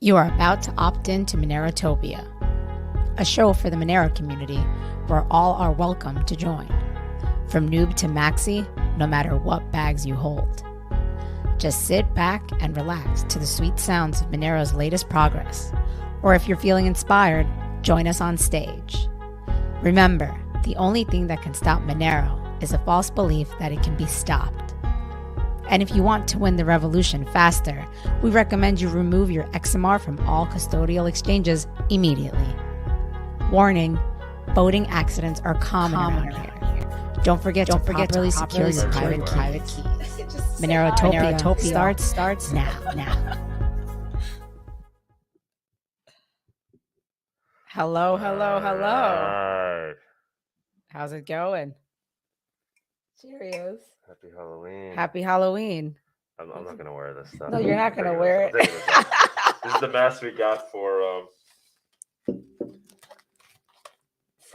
You are about to opt in to Monerotopia, a show for the Monero community where all are welcome to join. From noob to maxi, no matter what bags you hold. Just sit back and relax to the sweet sounds of Monero's latest progress. Or if you're feeling inspired, join us on stage. Remember, the only thing that can stop Monero is a false belief that it can be stopped. And if you want to win the revolution faster, we recommend you remove your XMR from all custodial exchanges immediately. Warning, voting accidents are common around here. Don't forget to properly secure your private keys. Monerotopia starts now. Hello. Right. How's it going? Cheerios. Happy Halloween. Happy Halloween. I'm not going to wear this stuff. No, you're not going to wear it. This is the mask we got for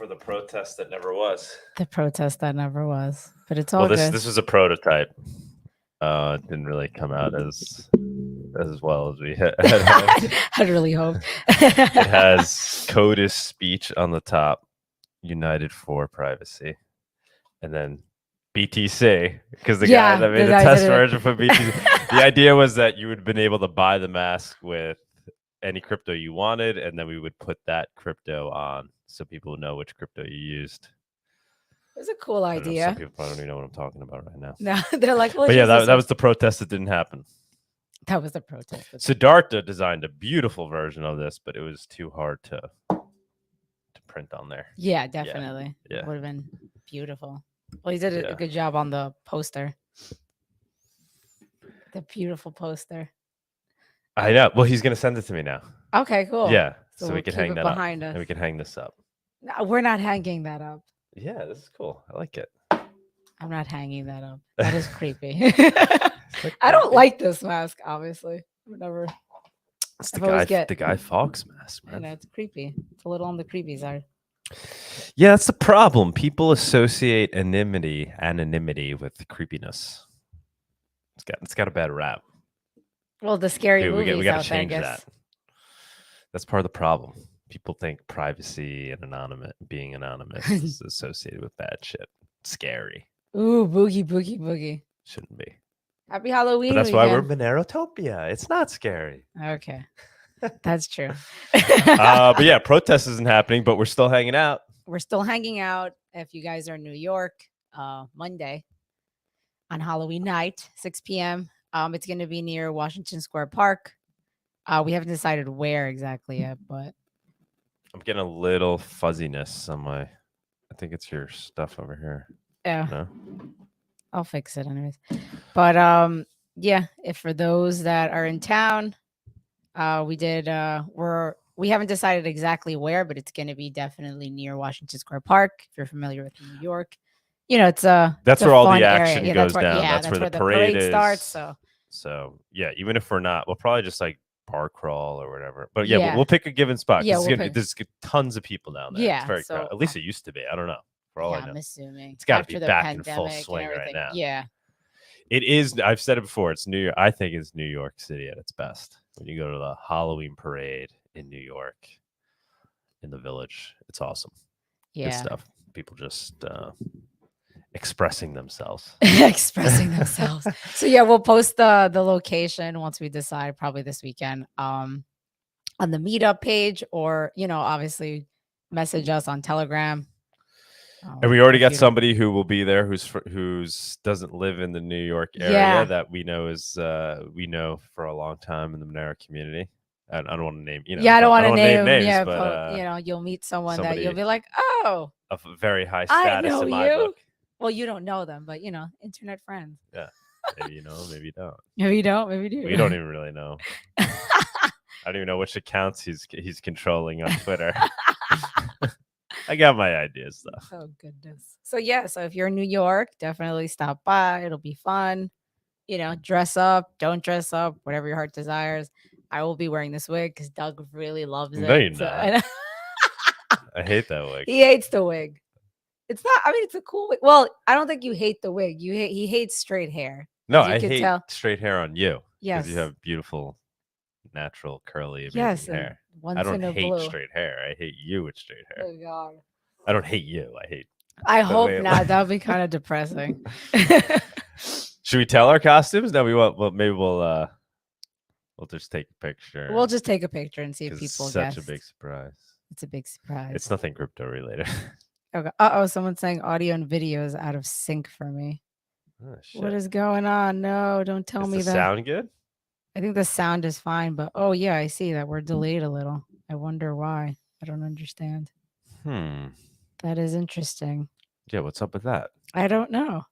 the protest that never was. The protest that never was. But it's all good. This was a prototype. It didn't really come out as well as we had hoped. I'd really hoped. It has CODIS speech on the top, United for Privacy, and then BTC, because the guy that made the test version for BTC, the idea was that you would have been able to buy the mask with any crypto you wanted, and then we would put that crypto on so people know which crypto you used. It's a cool idea. Some people probably don't even know what I'm talking about right now. No, they're like, well, but yeah, that was the protest that didn't happen. That was the protest. Siddhartha designed a beautiful version of this, but it was too hard to print on there. Yeah, definitely. Yeah. It would have been beautiful. Well, he did a good job on the poster. The beautiful poster. I know. Well, he's going to send it to me now. Okay, cool. Yeah, so we can hang that behind up. Us. And we can hang this up. No, we're not hanging that up. Yeah, this is cool. I like it. I'm not hanging that up. That is creepy. I don't like this mask, obviously. Whatever. It's the Guy Fawkes mask, man. I know, it's creepy. It's a little on the creepy side. Yeah, that's the problem. People associate anonymity with creepiness. It's got a bad rap. Well, the scary movies we got to change that. That's part of the problem. People think privacy and being anonymous is associated with bad shit. Scary. Ooh, boogie. Shouldn't be. Happy Halloween. But that's why we're Monerotopia. It's not scary. Okay. That's true. But yeah, protest isn't happening, but we're still hanging out. We're still hanging out. If you guys are in New York, Monday on Halloween night, 6 p.m. It's going to be near Washington Square Park. We haven't decided where exactly yet, but I'm getting a little fuzziness on my. I think it's your stuff over here. Yeah. No? I'll fix it anyways. But yeah, if for those that are in town, we haven't decided exactly where, but it's going to be definitely near Washington Square Park. If you're familiar with New York, you know that's where all the action area. goes down. Yeah, that's where the parade starts. So yeah, even if we're not, we'll probably just like bar crawl or whatever. But yeah, we'll pick a given spot. Yeah, there's tons of people down there. Yeah, it's very crowded. At least it used to be. I don't know. For all I know, I'm assuming it's got to be back in full swing right now. Yeah, it is. I've said it before. It's New York. I think it's New York City at its best. When you go to the Halloween parade in New York, in the Village, it's awesome. Yeah, good stuff. People just expressing themselves. So yeah, we'll post the location once we decide, probably this weekend, on the meetup page, or obviously message us on Telegram. And we already got somebody who will be there who's doesn't live in the New York area that we know we know for a long time in the Monero community. I don't want to name, I don't want to name names, yeah, but you'll meet someone that you'll be like, oh, of very high status in my book. Well, you don't know them, but internet friends. Yeah, maybe you know, maybe you don't. Maybe you don't, maybe you do. We don't even really know. I don't even know which accounts he's controlling on Twitter. I got my ideas though. Oh goodness. So yeah, so if you're in New York, definitely stop by. It'll be fun. Dress up, don't dress up, whatever your heart desires. I will be wearing this wig because Doug really loves it. No, you're not. I hate that wig. He hates the wig. It's not. I mean, it's a cool wig. Well, I don't think you hate the wig. He hates straight hair. No, I hate straight hair on you. Yes, because you have beautiful natural curly amazing Yes, hair. once I don't in a hate blue. straight hair. I hate you with straight hair. Oh God. I don't hate you. I hate. I the hope way it not. looks. That would be kind of depressing. Should we tell our costumes? No, we won't. Well, maybe we'll just take a picture. We'll just take a picture and see if people such guessed. a big surprise. It's a big surprise. It's nothing crypto related. Okay. Uh-oh, someone's saying audio and video is out of sync for me. Oh, shit. What is going on? No, don't tell me the that. Sound good? I think the sound is fine, but oh yeah, I see that we're delayed a little. I wonder why. I don't understand. That is interesting. Yeah, what's up with that? I don't know.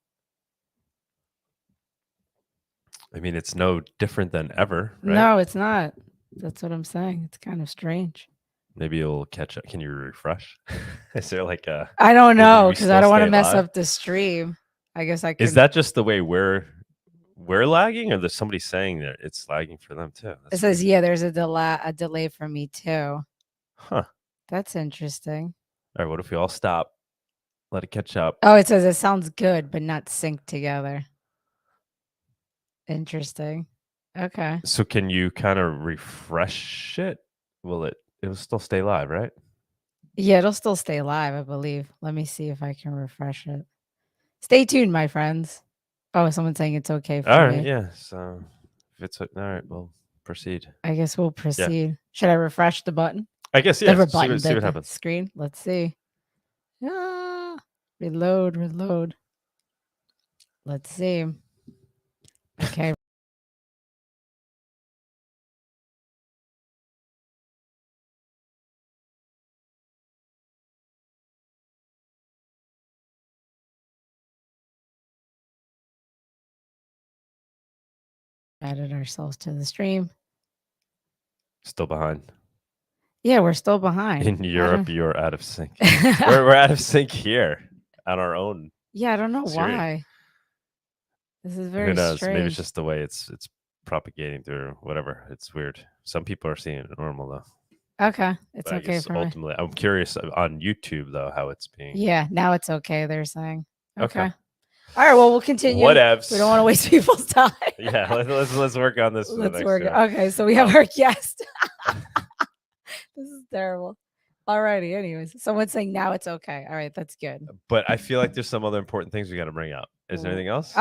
I mean, it's no different than ever, right? No, it's not. That's what I'm saying. It's kind of strange. Maybe it'll catch up. Can you refresh? Is there like a... I don't know, because I don't want to mess up the stream. I guess I can... Is that just the way we're lagging, or there's somebody saying that it's lagging for them too? It says, yeah, there's a delay for me too. Huh. That's interesting. All right, what if we all stop? Let it catch up. Oh, it says it sounds good, but not synced together. Interesting. Okay. So can you kind of refresh it? It'll still stay live, right? Yeah, it'll still stay live, I believe. Let me see if I can refresh it. Stay tuned, my friends. Oh, someone's saying it's okay for all right, me. yeah. So if it's all right, we'll proceed. I guess we'll proceed. Yeah. Should I refresh the button? I guess, yeah. See what happens. Screen. Let's see. Reload. Let's see. Okay. Added ourselves to the stream. Still behind. Yeah, we're still behind. In Europe, you're out of sync. we're out of sync here on our own. Yeah, I don't know why. This is very strange. Maybe it's just the way it's propagating through whatever. It's weird. Some people are seeing it normal though. Okay, it's okay for ultimately, I'm curious on YouTube though how it's being. Yeah, now it's okay. They're saying. Okay. All right. Well, we'll continue. Whatevs. We don't want to waste people's time. Yeah, let's work on this. Let's work. Okay, so we have our guest. This is terrible. Alrighty. Anyways, someone's saying now it's okay. All right, that's good. But I feel like there's some other important things we got to bring up. Is there anything else?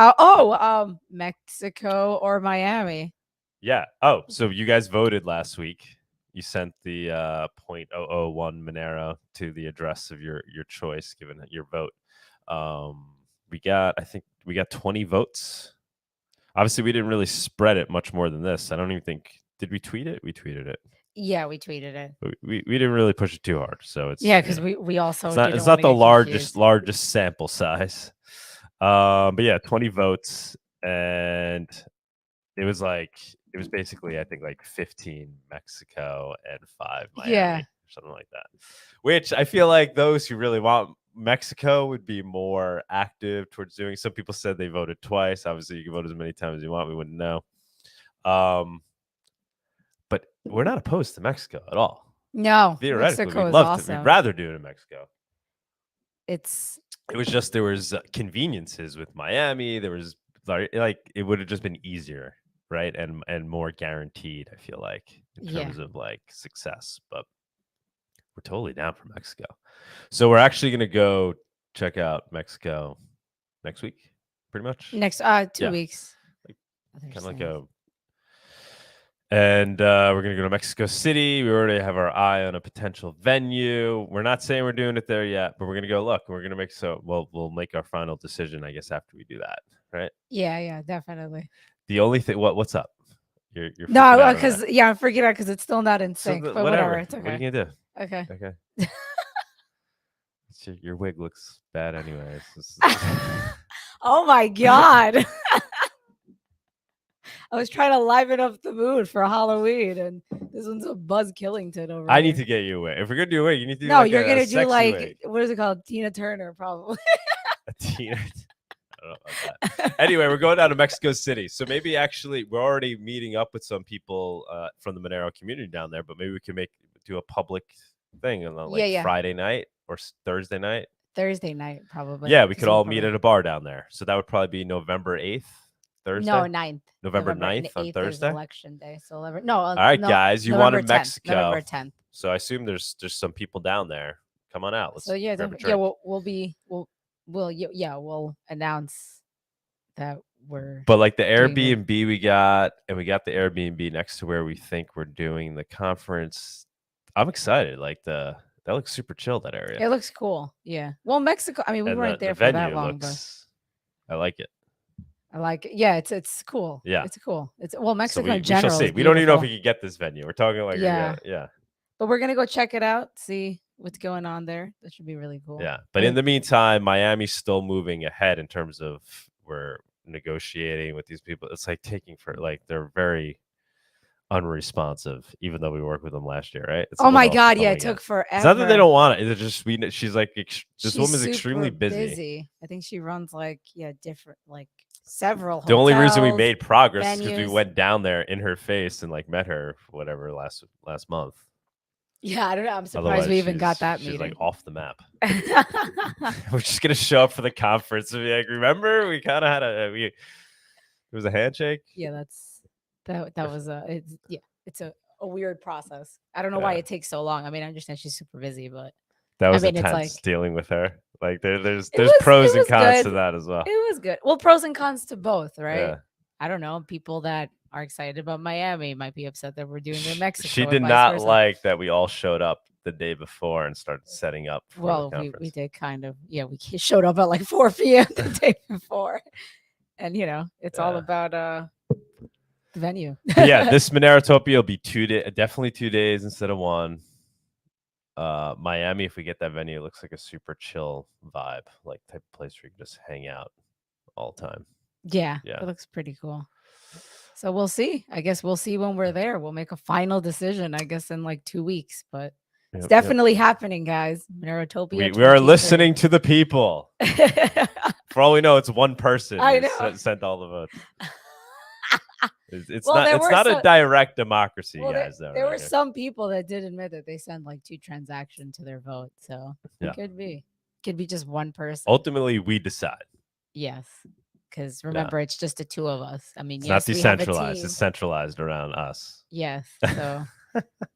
Mexico or Miami. Yeah. Oh, so you guys voted last week. You sent the 0.001 Monero to the address of your choice, given your vote. I think we got 20 votes. Obviously, we didn't really spread it much more than this. I don't even think. Did we tweet it? We tweeted it. Yeah, we tweeted it. We didn't really push it too hard, so it's because we also it's not the largest sample size. But yeah, 20 votes, and it was basically I think like 15 Mexico and 5 Miami, or something like that. Which I feel like those who really want Mexico would be more active towards doing. Some people said they voted twice. Obviously, you can vote as many times as you want. We wouldn't know. But we're not opposed to Mexico at all. No, theoretically, Mexico we'd love awesome. to. We'd rather do it in Mexico. It was just there was conveniences with Miami. There was like it would have just been easier, right, and more guaranteed. I feel like in terms of like success, but we're totally down for Mexico. So we're actually gonna go check out Mexico next week, pretty much. Next 2 weeks. Kind of like a. And we're going to go to Mexico City. We already have our eye on a potential venue. We're not saying we're doing it there yet, but we're going to go look. We're going to we'll make our final decision, I guess, after we do that, right? Yeah, definitely. The only thing, what's up? You're no, because I'm freaking out because it's still not in sync. But whatever, it's okay. What are you going to do? Okay. Your wig looks bad anyways. Oh my God. I was trying to liven up the mood for Halloween, and this one's a Buzz Killington over I need to get you a wig. If we're gonna do a wig, you need to do you're gonna do like wig. What is it called? Tina Turner, probably. A Tina. I don't know about that. Anyway, we're going down to Mexico City, so maybe actually we're already meeting up with some people from the Monero community down there, but maybe we can do a public thing on Friday night or Thursday night. Thursday night, probably. Yeah, we could all meet at a bar down there. So that would probably be November 8th. Thursday? No, 9th. November 9th on 8th Thursday? is election day. So 11. No, all right, guys, you want to Mexico? November 10th. So I assume there's some people down there. Come on out. Let's So yeah, grab a yeah, drink. we'll announce that we're. But like the doing the- Airbnb we got, and we got the Airbnb next to where we think we're doing the conference. I'm excited. Like that looks super chill, that area. It looks cool. Yeah. Well, Mexico. I mean, we And weren't there the for venue that long, looks, I like it. but I like it. Yeah, it's cool. Yeah. It's cool. It's well, Mexico So in general. we shall see. Is We don't even know if beautiful. we can get this venue. We're talking like Yeah. yeah. But we're gonna go check it out, see what's going on there. That should be really cool. Yeah. But in the meantime, Miami's still moving ahead in terms of we're negotiating with these people. It's like taking for like they're very unresponsive, even though we worked with them last year, right? It's Oh my god, yeah, it took forever. It's not that they don't want it. It's just she's like this woman's super extremely busy. I think she runs like different like several. The only reason we hotels, made progress is because we venues. went down there in her face and like met her whatever last month. Yeah, I don't know. I'm surprised Otherwise, we even got that she's meeting. like off the map. We're just gonna show up for the conference and be like, remember we kind of had it was a handshake. Yeah, that was it's a weird process. I don't know why it takes so long. I mean, I understand she's super busy, but that was intense, it's like dealing with her. Like there's was pros and cons good. to that as well. It was good. Well, pros and cons to both, right? Yeah. I don't know. People that are excited about Miami might be upset that we're doing it in Mexico. She did not like that we all showed up the day before and started setting up. Well, we did kind of. Yeah, we showed up at like 4 p.m. the day before, and it's all about the venue. Yeah, this Monerotopia will be definitely 2 days instead of 1. Miami, if we get that venue, it looks like a super chill vibe, like type of place where you can just hang out all the time. Yeah, it looks pretty cool. So we'll see. I guess we'll see when we're there. We'll make a final decision, I guess, in like 2 weeks. But it's definitely happening, guys. Monerotopia. We are listening to the people. For all we know, it's one person who sent all the votes. It's not a direct democracy, guys. Though, there were some people that did admit that they sent like 2 transactions to their vote. So it could be just one person. Ultimately, we decide. Yes. Because remember, it's just the 2 of us. I mean, it's not decentralized. It's centralized around us. Yes. So,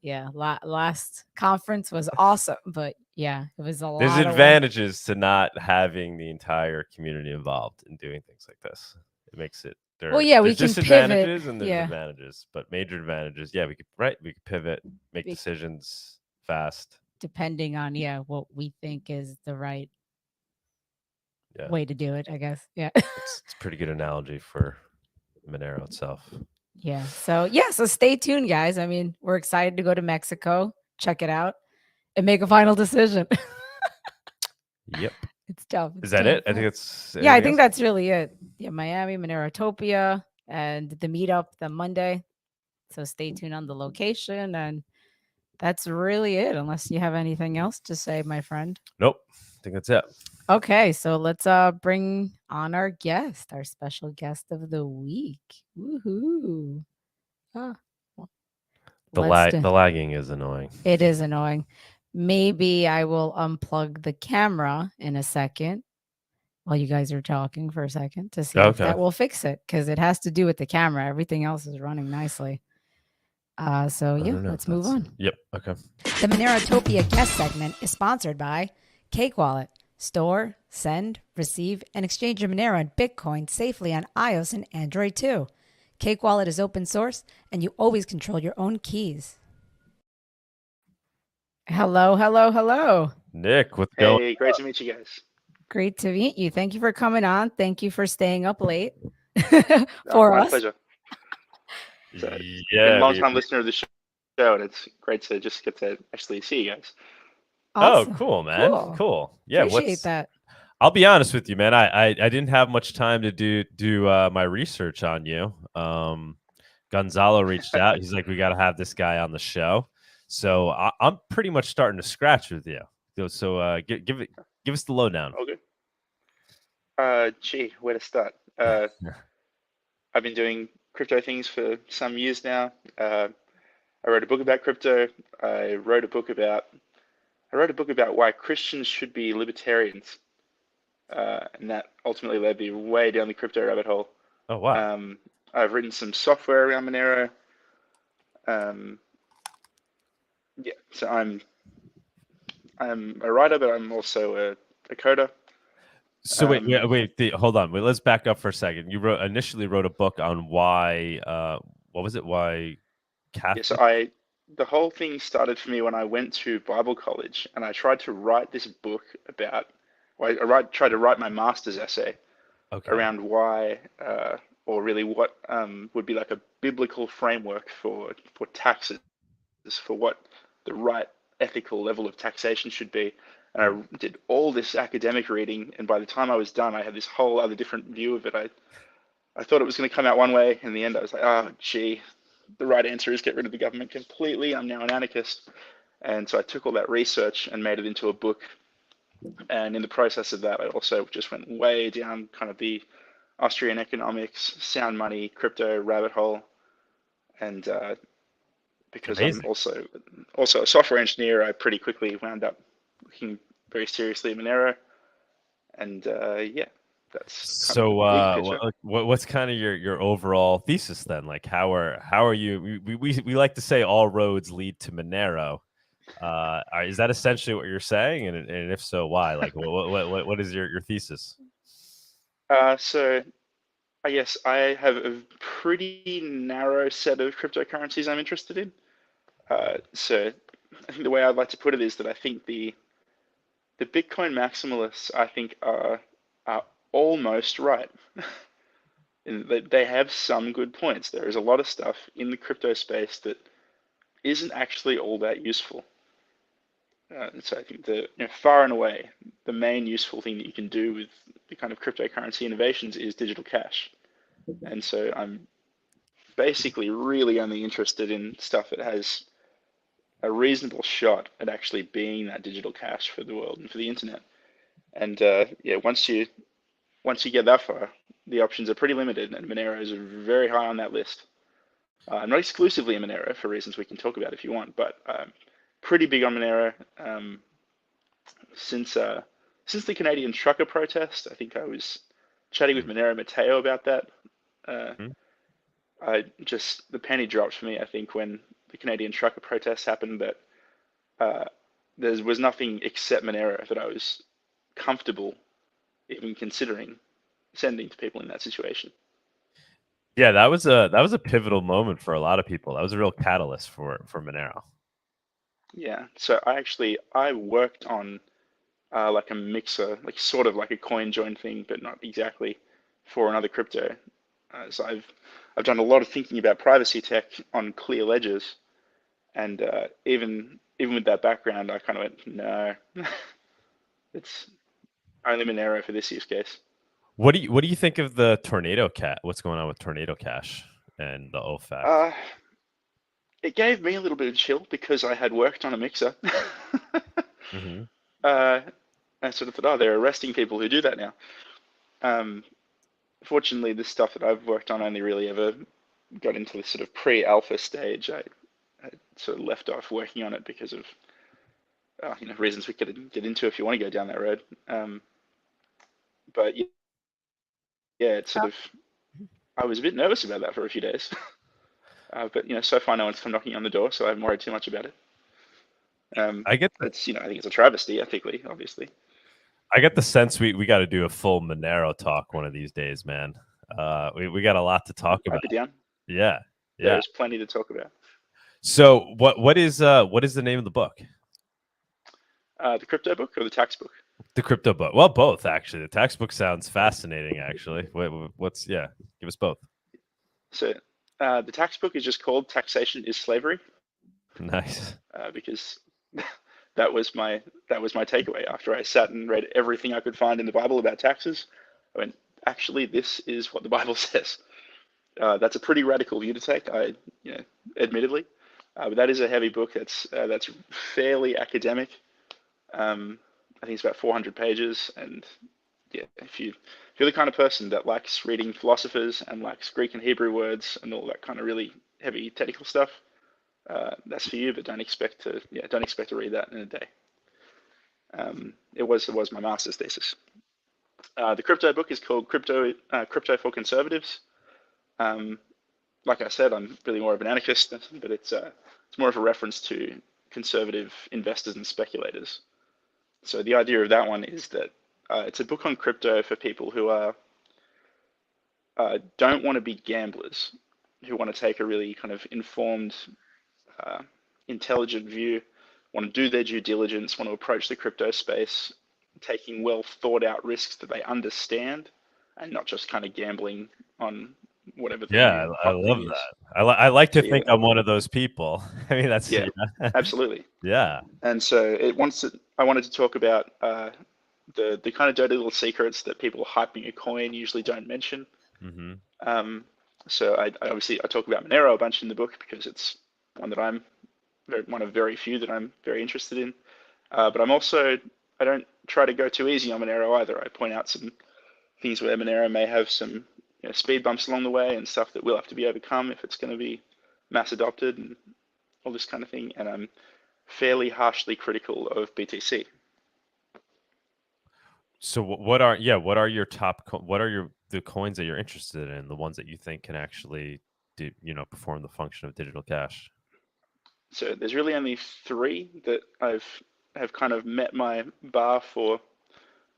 yeah, last conference was awesome. But yeah, it was a lot. There's advantages to not having the entire community involved in doing things like this. It makes it. We can disadvantages pivot. And there's advantages, but major advantages. Yeah, we could pivot, make decisions fast, depending on what we think is the right way to do it, I guess. Yeah. It's a pretty good analogy for Monero itself. Yeah. So stay tuned, guys. I mean, we're excited to go to Mexico, check it out, and make a final decision. Yep. It's tough. Is that it? I think it's I think that's really it. Yeah, Miami, Monerotopia, and the meetup the Monday. So stay tuned on the location, and that's really it. Unless you have anything else to say, my friend. Nope. I think that's it. Okay, so let's bring on our guest, our special guest of the week. Woohoo! The lagging is annoying. It is annoying. Maybe I will unplug the camera in a second while you guys are talking for a second to see if that will fix it, because it has to do with the camera. Everything else is running nicely. So let's move on. Yep. Okay. The Monerotopia guest segment is sponsored by Cake Wallet. Store, send, receive, and exchange your Monero and Bitcoin safely on iOS and Android too. Cake Wallet is open source, and you always control your own keys. Hello. Nick, what's going on? Hey, great to meet you guys. Great to meet you. Thank you for coming on. Thank you for staying up late for us. My pleasure. Been a long-time listener of the show, and it's great to just get to actually see you guys. Awesome. Oh, cool, man. Cool. Yeah, appreciate that. I'll be honest with you, man. I didn't have much time to do my research on you. Gonzalo reached out. He's like, we got to have this guy on the show. So I'm pretty much starting to scratch with you. So give us the lowdown. Okay. Where to start? I've been doing crypto things for some years now. I wrote a book about crypto. I wrote a book about why Christians should be libertarians, and that ultimately led me way down the crypto rabbit hole. Oh wow. I've written some software around Monero. Um, yeah, so I'm a writer, but I'm also a coder. So hold on. Wait, let's back up for a second. You initially wrote a book on why what was it? Why Yeah, so Catholic? the whole thing started for me when I went to Bible college and I tried to write this book about, well, tried to write my master's essay Okay. around why, or really what would be like a biblical framework for taxes, for what the right ethical level of taxation should be. And Hmm. I did all this academic reading, and by the time I was done, I had this whole other different view of it. I thought it was going to come out one way. In the end, I was like, oh, gee, the right answer is get rid of the government completely. I'm now an anarchist. And so I took all that research and made it into a book. And in the process of that, I also just went way down kind of the Austrian economics, sound money, crypto rabbit hole. And because I'm Amazing. also a software engineer, I pretty quickly wound up looking very seriously at Monero. And yeah, that's kind of the So big picture. what's kind of your overall thesis then? Like how are you we like to say all roads lead to Monero. Is that essentially what you're saying? And if so, why? Like what is your thesis? So I guess I have a pretty narrow set of cryptocurrencies I'm interested in. So I think the way I'd like to put it is that I think the Bitcoin maximalists I think are almost right. And they have some good points. There is a lot of stuff in the crypto space that isn't actually all that useful. So I think far and away the main useful thing that you can do with the kind of cryptocurrency innovations is digital cash. And so I'm basically really only interested in stuff that has a reasonable shot at actually being that digital cash for the world and for the internet. And yeah, once you get that far, the options are pretty limited, and Monero is very high on that list. Not exclusively in Monero for reasons we can talk about if you want, but pretty big on Monero. Since since the Canadian trucker protest, I think I was chatting with Hmm. Monero Matteo about that. Uh, Hmm. I just the penny dropped for me. I think when the Canadian trucker protest happened, that uh, there was nothing except Monero that I was comfortable even considering sending to people in that situation. Yeah, that was a pivotal moment for a lot of people. That was a real catalyst for Monero. Yeah, so I worked on like a mixer, like sort of like a coin join thing, but not exactly for another crypto. So I've done a lot of thinking about privacy tech on clear ledgers, and even with that background, I kind of went, no, it's only Monero for this use case. What do you think of the Tornado Cat? What's going on with Tornado Cash and the OFAC? Uh, it gave me a little bit of chill because I had worked on a mixer. Hmm. uh, I sort of thought, oh, they're arresting people who do that now. Um, Fortunately, the stuff that I've worked on only really ever got into the sort of pre-alpha stage. I sort of left off working on it because of reasons we could get into if you want to go down that road. But yeah, it's sort of I was a bit nervous about that for a few days. But so far no one's come knocking on the door, so I haven't worried too much about it. I get the It's I think it's a travesty ethically, obviously. I get the sense we got to do a full Monero talk one of these days, man. We got a lot to talk about. I'd be down. Yeah, yeah. There's plenty to talk about. So what is the name of the book? The crypto book or the tax book? The crypto book. Well, both actually. The tax book sounds fascinating. Actually, what's yeah? Give us both. So the tax book is just called "Taxation is Slavery" Nice. because that was my takeaway after I sat and read everything I could find in the Bible about taxes. I went, actually, this is what the Bible says. That's a pretty radical view to take, admittedly, but that is a heavy book. That's fairly academic. I think it's about 400 pages, and yeah, if you're the kind of person that likes reading philosophers and likes Greek and Hebrew words and all that kind of really heavy technical stuff, that's for you. But don't expect to read that in a day. It was my master's thesis. The crypto book is called Crypto for Conservatives. Like I said, I'm really more of an anarchist, but it's more of a reference to conservative investors and speculators. So the idea of that one is that it's a book on crypto for people who are don't want to be gamblers, who want to take a really kind of informed, intelligent view, want to do their due diligence, want to approach the crypto space, taking well thought out risks that they understand, and not just kind of gambling on whatever the Yeah, new I hot love thing is. that. I like to So think yeah, I'm one of those people. I mean, that's yeah, absolutely. yeah. And so I wanted to talk about the kind of dirty little secrets that people hyping a coin usually don't mention. Hmm. So I obviously I talk about Monero a bunch in the book because it's one that one of very few that I'm very interested in. But I don't try to go too easy on Monero either. I point out some things where Monero may have some speed bumps along the way and stuff that will have to be overcome if it's going to be mass adopted and all this kind of thing. And I'm fairly harshly critical of BTC. So what are your what are the coins that you're interested in, the ones that you think can actually perform the function of digital cash? So there's really only three that have kind of met my bar for.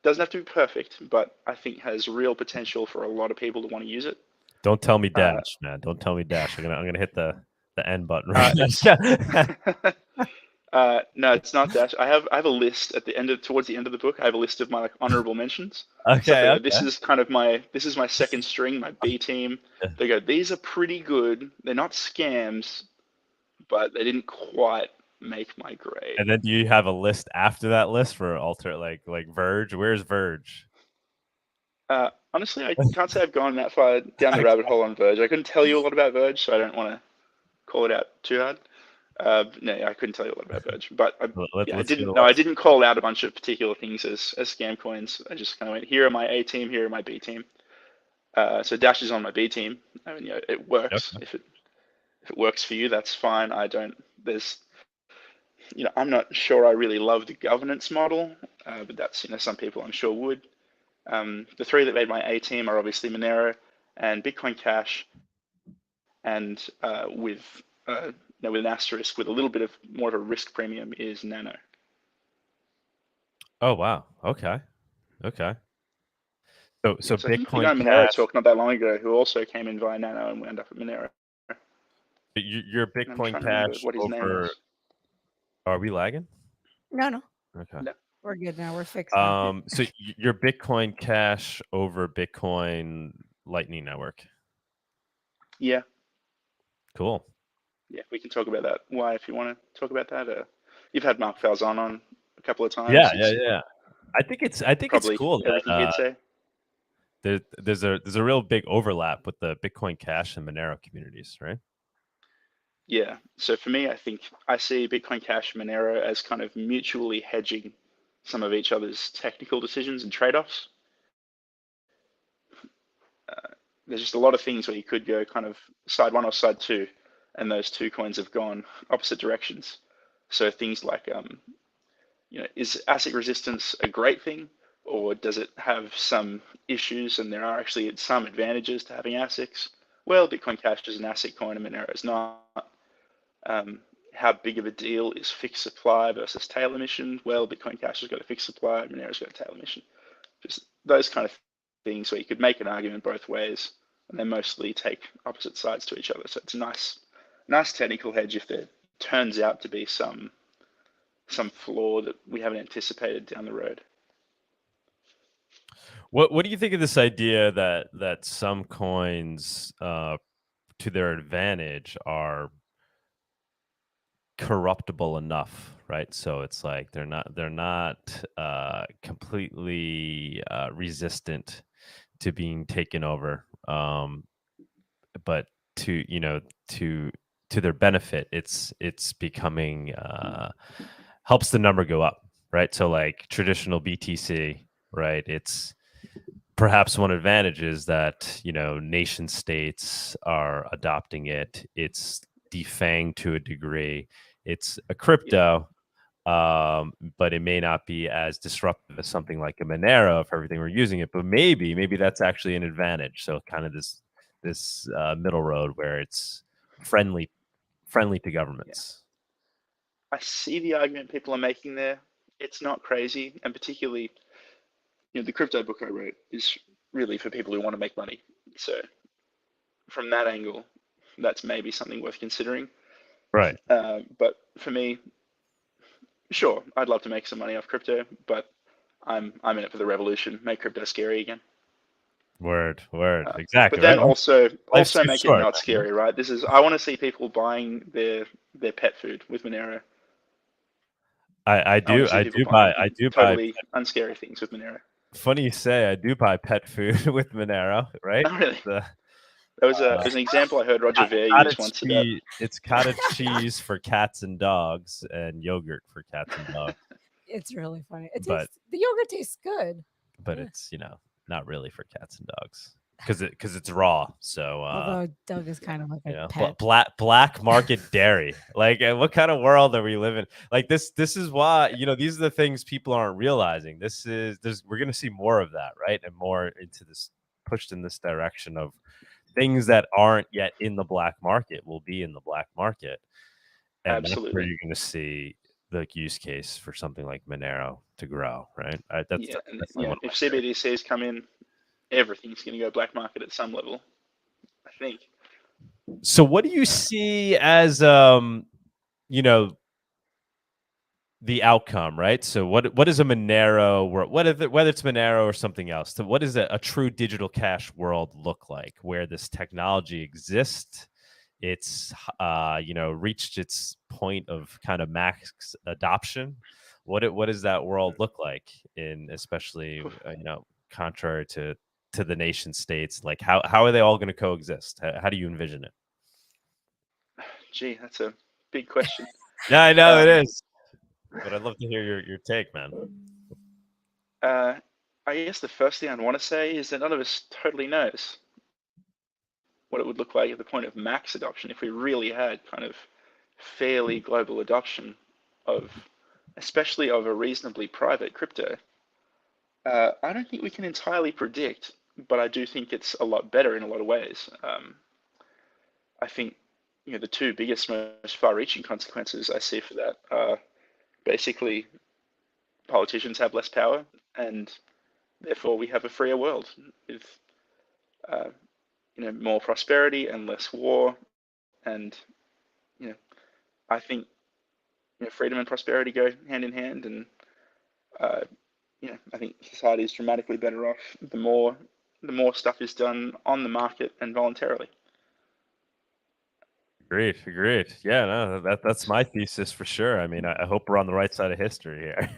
Doesn't have to be perfect, but I think has real potential for a lot of people to want to use it. Don't tell me Dash, man. Don't tell me Dash. I'm gonna hit the end button right It's now. no, it's not Dash. I have a list at the end of towards the end of the book. I have a list of my like honorable mentions. Stuff Okay, they go, okay. this is my second string, my B team. They go, these are pretty good. They're not scams, but they didn't quite make my grade. And then do you have a list after that list for alter like Verge? Where's Verge? Honestly, I can't say I've gone that far down the rabbit hole on Verge. I couldn't tell you a lot about Verge, so I don't want to call it out too hard. No, I couldn't tell you a lot about Verge, but I Let's hear the didn't. No, I list. didn't call out a bunch of particular things as scam coins. I just kind of went, here are my A team, here are my B team. So Dash is on my B team. I mean, it works. Okay. If it works for you, that's fine. I don't. There's, I'm not sure I really love the governance model, but that's some people I'm sure would. The three that made my A team are obviously Monero and Bitcoin Cash, and with an asterisk with a little bit of more of a risk premium is Nano. Oh wow. Okay. Okay. So Yeah, so I think the Bitcoin guy Monero Cash. talk not that long ago who also came in via Nano and wound up at Monero. Your I'm Bitcoin trying to remember Cash what his name was. over. Are we lagging? No. Okay. No. We're good now. We're fixed now. So your Bitcoin Cash over Bitcoin Lightning Network. Yeah. Cool. Yeah, we can talk about that. Why, if you want to talk about that, you've had Mark Falzon on a couple of times. Yeah. I think it's Probably cool everything that he'd say. there's a real big overlap with the Bitcoin Cash and Monero communities, right? Yeah. So for me, I think I see Bitcoin Cash and Monero as kind of mutually hedging some of each other's technical decisions and trade-offs. There's just a lot of things where you could go kind of side one or side two, and those two coins have gone opposite directions. So things like, is ASIC resistance a great thing, or does it have some issues? And there are actually some advantages to having ASICs. Well, Bitcoin Cash is an ASIC coin, and Monero is not. How big of a deal is fixed supply versus tail emission? Well, Bitcoin Cash has got a fixed supply, Monero's got a tail emission. Just those kind of things where you could make an argument both ways, and they mostly take opposite sides to each other. So it's a nice technical hedge if there turns out to be some flaw that we haven't anticipated down the road. What do you think of this idea that some coins, to their advantage, are corruptible enough, right? So it's like they're not completely resistant to being taken over, but to their benefit, it's becoming helps the number go up, right? So like traditional BTC, right? It's perhaps one advantage is that nation states are adopting it. It's defanged to a degree. It's a crypto, but it may not be as disruptive as something like a Monero if everything we're using it. But maybe that's actually an advantage. So kind of this this middle road where it's friendly to governments. I see the argument people are making there. It's not crazy, and particularly, the crypto book I wrote is really for people who want to make money. So from that angle, that's maybe something worth considering. Right. But for me, sure, I'd love to make some money off crypto, but I'm in it for the revolution. Make crypto scary again. Word. Exactly. But then right? also make short, it not scary, right? I want to see people buying their pet food with Monero. I do buy totally unscary things with Monero. Funny you say, I do buy pet food with Monero, right? Oh, really? It was an example I heard Roger Ver use once about. It's cottage cheese for cats and dogs, and yogurt for cats and dogs. It's really funny. The yogurt tastes good, but it's not really for cats and dogs because it's raw. So although Doug is kind of like a pet. Black market dairy. Like, what kind of world are we living? Like this is why these are the things people aren't realizing. We're gonna see more of that, right? And more into this, pushed in this direction of things that aren't yet in the black market will be in the black market, and absolutely, that's where you're gonna see the use case for something like Monero to grow, right? If CBDCs come in, everything's going to go black market at some level, I think. So what do you see as the outcome, right? So what is a Monero world, whether it's Monero or something else? So what does a true digital cash world look like, where this technology exists? It's reached its point of kind of max adoption. What does that world look like, in especially contrary to the nation states? Like how are they all going to coexist? How do you envision it? Gee, that's a big question. Yeah, I know it is, but I'd love to hear your take, man. I guess the first thing I'd want to say is that none of us totally knows what it would look like at the point of max adoption if we really had kind of fairly global adoption especially of a reasonably private crypto. I don't think we can entirely predict, but I do think it's a lot better in a lot of ways. I think the two biggest, most far-reaching consequences I see for that are basically politicians have less power, and therefore we have a freer world with more prosperity and less war. And I think freedom and prosperity go hand in hand, and I think society is dramatically better off the more stuff is done on the market and voluntarily. Agreed. Yeah, no, that's my thesis for sure. I mean, I hope we're on the right side of history here.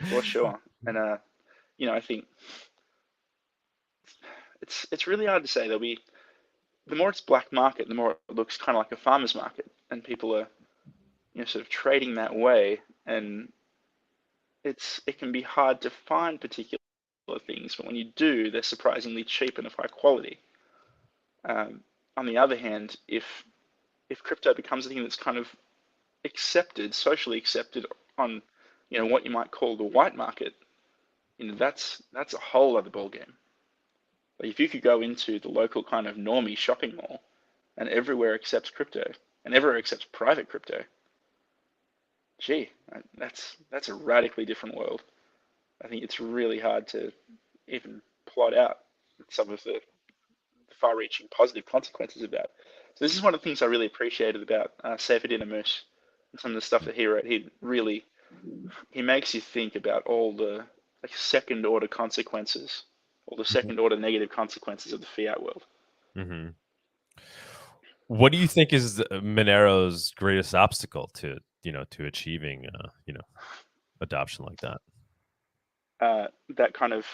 For sure. And I think it's really hard to say. The more it's black market, the more it looks kind of like a farmer's market, and people are sort of trading that way, and it can be hard to find particular things, but when you do, they're surprisingly cheap and of high quality. On the other hand, if crypto becomes a thing that's kind of socially accepted on what you might call the white market, that's a whole other ballgame. Like, if you could go into the local kind of normie shopping mall and everywhere accepts crypto and everywhere accepts private crypto, gee, that's a radically different world. I think it's really hard to even plot out some of the far-reaching positive consequences of that. So this is one of the things I really appreciated about Safer Dinner Moose and some of the stuff that he wrote. He makes you think about all the second-order consequences, all the second-order negative consequences of the fiat world. Mm-hmm. What do you think is Monero's greatest obstacle to achieving adoption like that? That kind of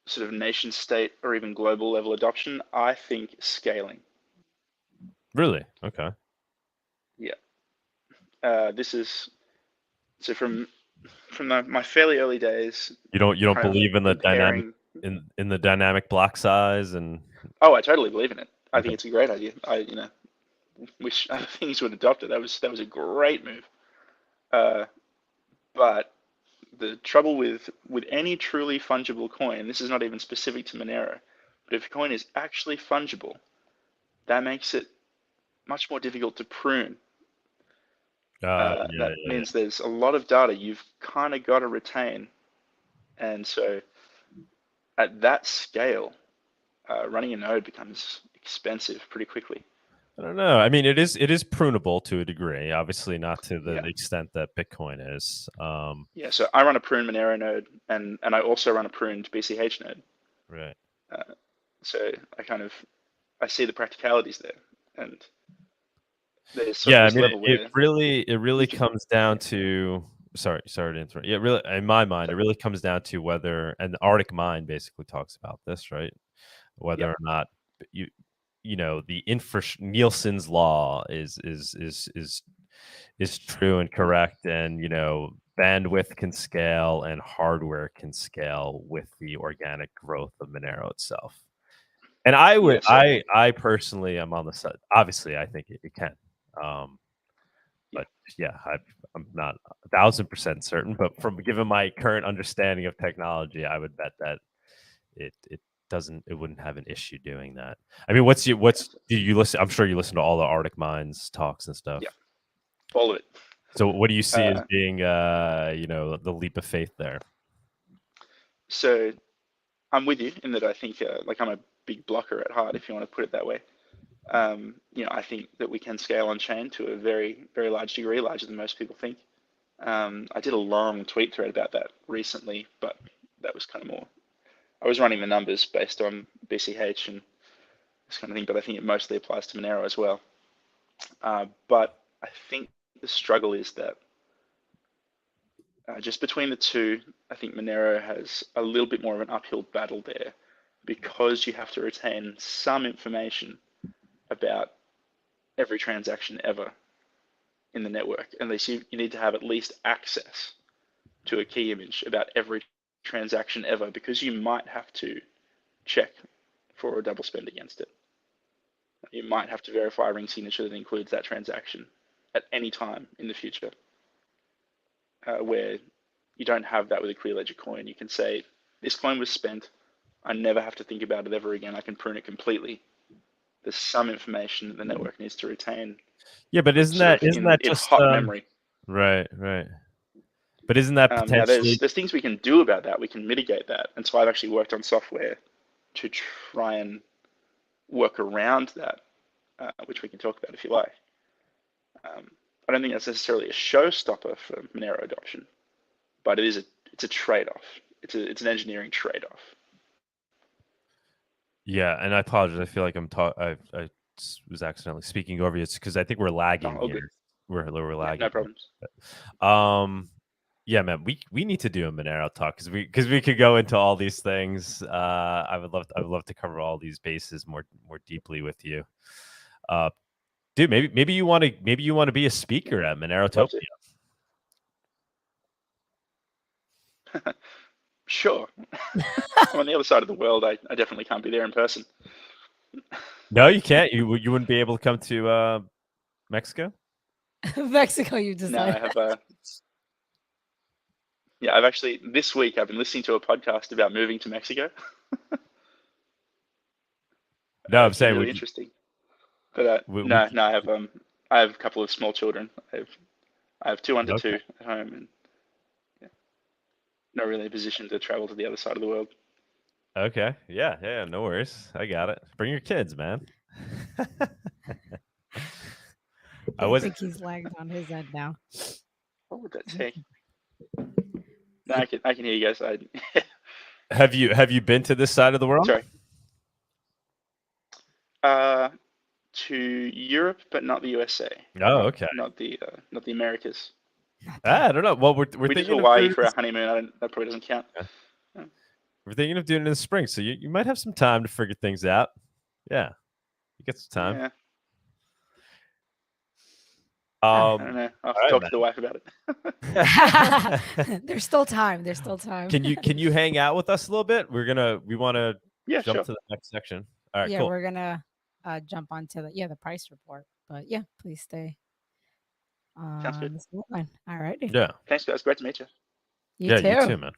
sort of nation state or even global level adoption, I think scaling. Really? Okay. Yeah. This is so from my fairly early days. You don't believe in the dynamic in the dynamic block size and. Oh, I totally believe in it. I think it's a great idea. I wish other things would adopt it. That was a great move. But the trouble with any truly fungible coin, this is not even specific to Monero, but if a coin is actually fungible, that makes it much more difficult to prune. That means there's a lot of data you've kind of got to retain. And so at that scale, running a node becomes expensive pretty quickly. I don't know. I mean, it is prunable to a degree, obviously not to the extent that Bitcoin is. Yeah, so I run a prune Monero node, and I also run a pruned BCH node. Right. So I see the practicalities there, and there's I mean, it really comes down to. Sorry to interrupt. Yeah, really, in my mind, it really comes down to whether, and the Arctic Mind basically talks about this, right? Whether or not the Nielsen's law is true and correct, and bandwidth can scale and hardware can scale with the organic growth of Monero itself. And I personally am on the side. Obviously, I think it can. But I'm not 1,000% certain. But from given my current understanding of technology, I would bet that it wouldn't have an issue doing that. I mean, do you listen? I'm sure you listen to all the Arctic Minds talks and stuff. Yeah, all of it. So what do you see as being, the leap of faith there? So I'm with you in that I think, I'm a big blocker at heart, if you want to put it that way. I think that we can scale on chain to a very, very large degree, larger than most people think. I did a long tweet thread about that recently, but that was kind of more, I was running the numbers based on BCH and this kind of thing, but I think it mostly applies to Monero as well. But I think the struggle is that just between the two, I think Monero has a little bit more of an uphill battle there, because you have to retain some information about every transaction ever in the network. At least you need to have at least access to a key image about every transaction ever, because you might have to check for a double spend against it. You might have to verify a ring signature that includes that transaction at any time in the future, where you don't have that with a clear ledger coin. You can say, this coin was spent. I never have to think about it ever again. I can prune it completely. There's some information that the network needs to retain. Yeah, but isn't that just hot memory? Right. But isn't that potentially? There's things we can do about that. We can mitigate that, and so I've actually worked on software to try and work around that, which we can talk about if you like. I don't think that's necessarily a showstopper for Monero adoption, but it's a trade-off. It's an engineering trade-off. Yeah, and I apologize. I feel like I was accidentally speaking over you. It's because I think we're lagging here. We're lagging. No problems. Yeah, man. We need to do a Monero talk because we could go into all these things. I would love to cover all these bases more deeply with you. Dude, maybe you want to be a speaker at Monerotopia. Sure. I'm on the other side of the world. I definitely can't be there in person. No, you can't. You wouldn't be able to come to Mexico? Mexico, you decided. No, I have. I've actually this week I've been listening to a podcast about moving to Mexico. No, I'm saying really interesting. But I have a couple of small children. I have 2 under 2 at home, and not really in a position to travel to the other side of the world. Okay. Yeah, no worries. I got it. Bring your kids, man. I think he's lagged on his end now. What would that take? No, I can hear you guys. Have you been to this side of the world? Sorry. To Europe, but not the USA. Oh, okay. Not the Americas. I don't know. Well, we're we thinking did Hawaii for a honeymoon. That probably doesn't count. Yeah. We're thinking of doing it in the spring, so you might have some time to figure things out. Yeah, you get some time. Yeah. I don't know. I'll have to talk to the wife about it. There's still time. Can you hang out with us a little bit? We want to jump to the next section. All right, cool. We're gonna jump onto the price report. But please stay. Sounds good. All right. Yeah. Thanks, guys. Great to meet you. You too. You too, man.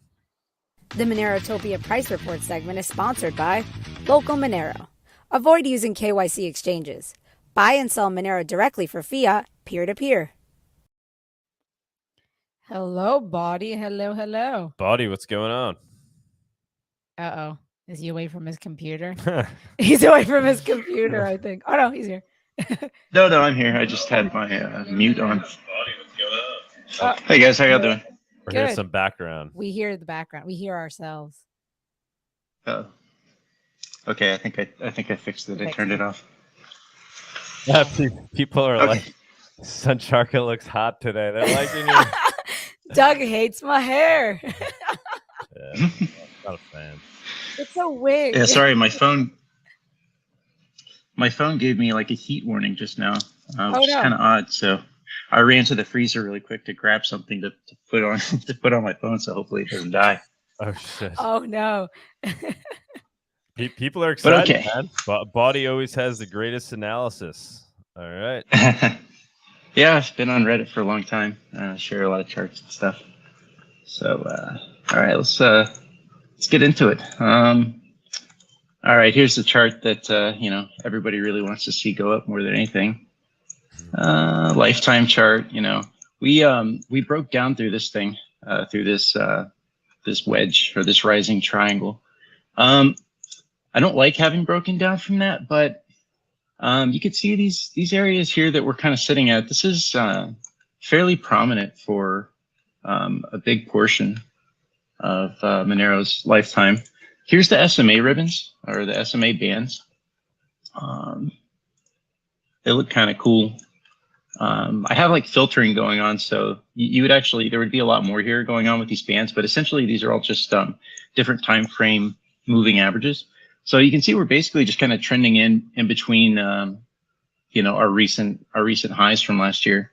The Monerotopia Price Report segment is sponsored by Local Monero, Avoid using KYC exchanges. Buy and sell Monero directly for fiat, peer-to-peer. Hello, Bawdy. Hello, hello. Bawdy, what's going on? Uh-oh. Is he away from his computer? He's away from his computer, I think. Oh, no, he's here. No, I'm here. I just had my mute on. Hey, guys. How y'all doing? We're hearing some background. We hear the background. We hear ourselves. Oh. Okay, I think I fixed it. I turned it off. Yeah, people are like, Suncharka looks hot today. They're liking you. Doug hates my hair. Yeah, I'm not a fan. It's a wig. Yeah, sorry, my phone gave me like a heat warning just now, which is kind of odd. So I ran to the freezer really quick to grab something to put on my phone, so hopefully it doesn't die. Oh shit. Oh no. People are excited, man. Bawdy always has the greatest analysis. All right. Yeah, I've been on Reddit for a long time. Share a lot of charts and stuff. So, all right, let's get into it. All right, here's the chart that everybody really wants to see go up more than anything. Lifetime chart. We broke down through this thing, through this wedge or this rising triangle. I don't like having broken down from that, but you can see these areas here that we're kind of sitting at. This is fairly prominent for a big portion of Monero's lifetime. Here's the SMA ribbons, or the SMA bands. They look kind of cool. I have like filtering going on, so you would actually, there would be a lot more here going on with these bands, but essentially these are all just different time frame moving averages. So you can see we're basically just kind of trending in between, our recent highs from last year.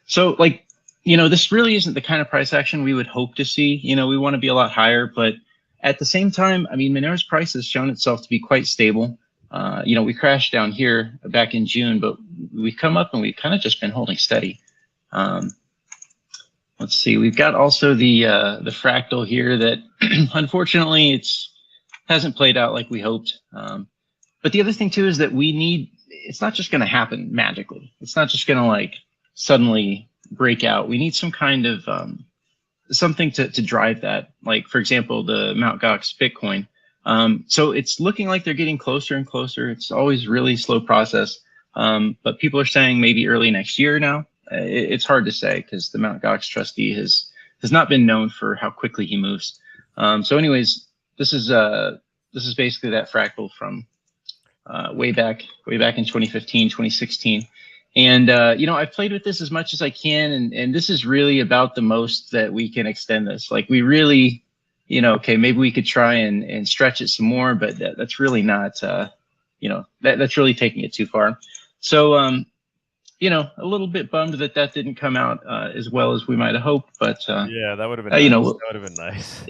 So like, this really isn't the kind of price action we would hope to see. We want to be a lot higher, but at the same time, I mean, Monero's price has shown itself to be quite stable. We crashed down here back in June, but we've come up and we've kind of just been holding steady. Let's see, we've got also the fractal here that unfortunately hasn't played out like we hoped. But the other thing too is that it's not just going to happen magically. It's not just going to like suddenly break out. We need some kind of something to drive that. Like for example, the Mt. Gox Bitcoin. So it's looking like they're getting closer and closer. It's always really slow process. But people are saying maybe early next year now. It's hard to say because the Mt. Gox trustee has not been known for how quickly he moves. So anyways, this is basically that fractal from way back in 2015, 2016. And I've played with this as much as I can, and this is really about the most that we can extend this. Like we really, okay, maybe we could try and stretch it some more, but that's really not, that's really taking it too far. So, a little bit bummed that didn't come out as well as we might have hoped, but yeah, that would have been nice. That would have been nice.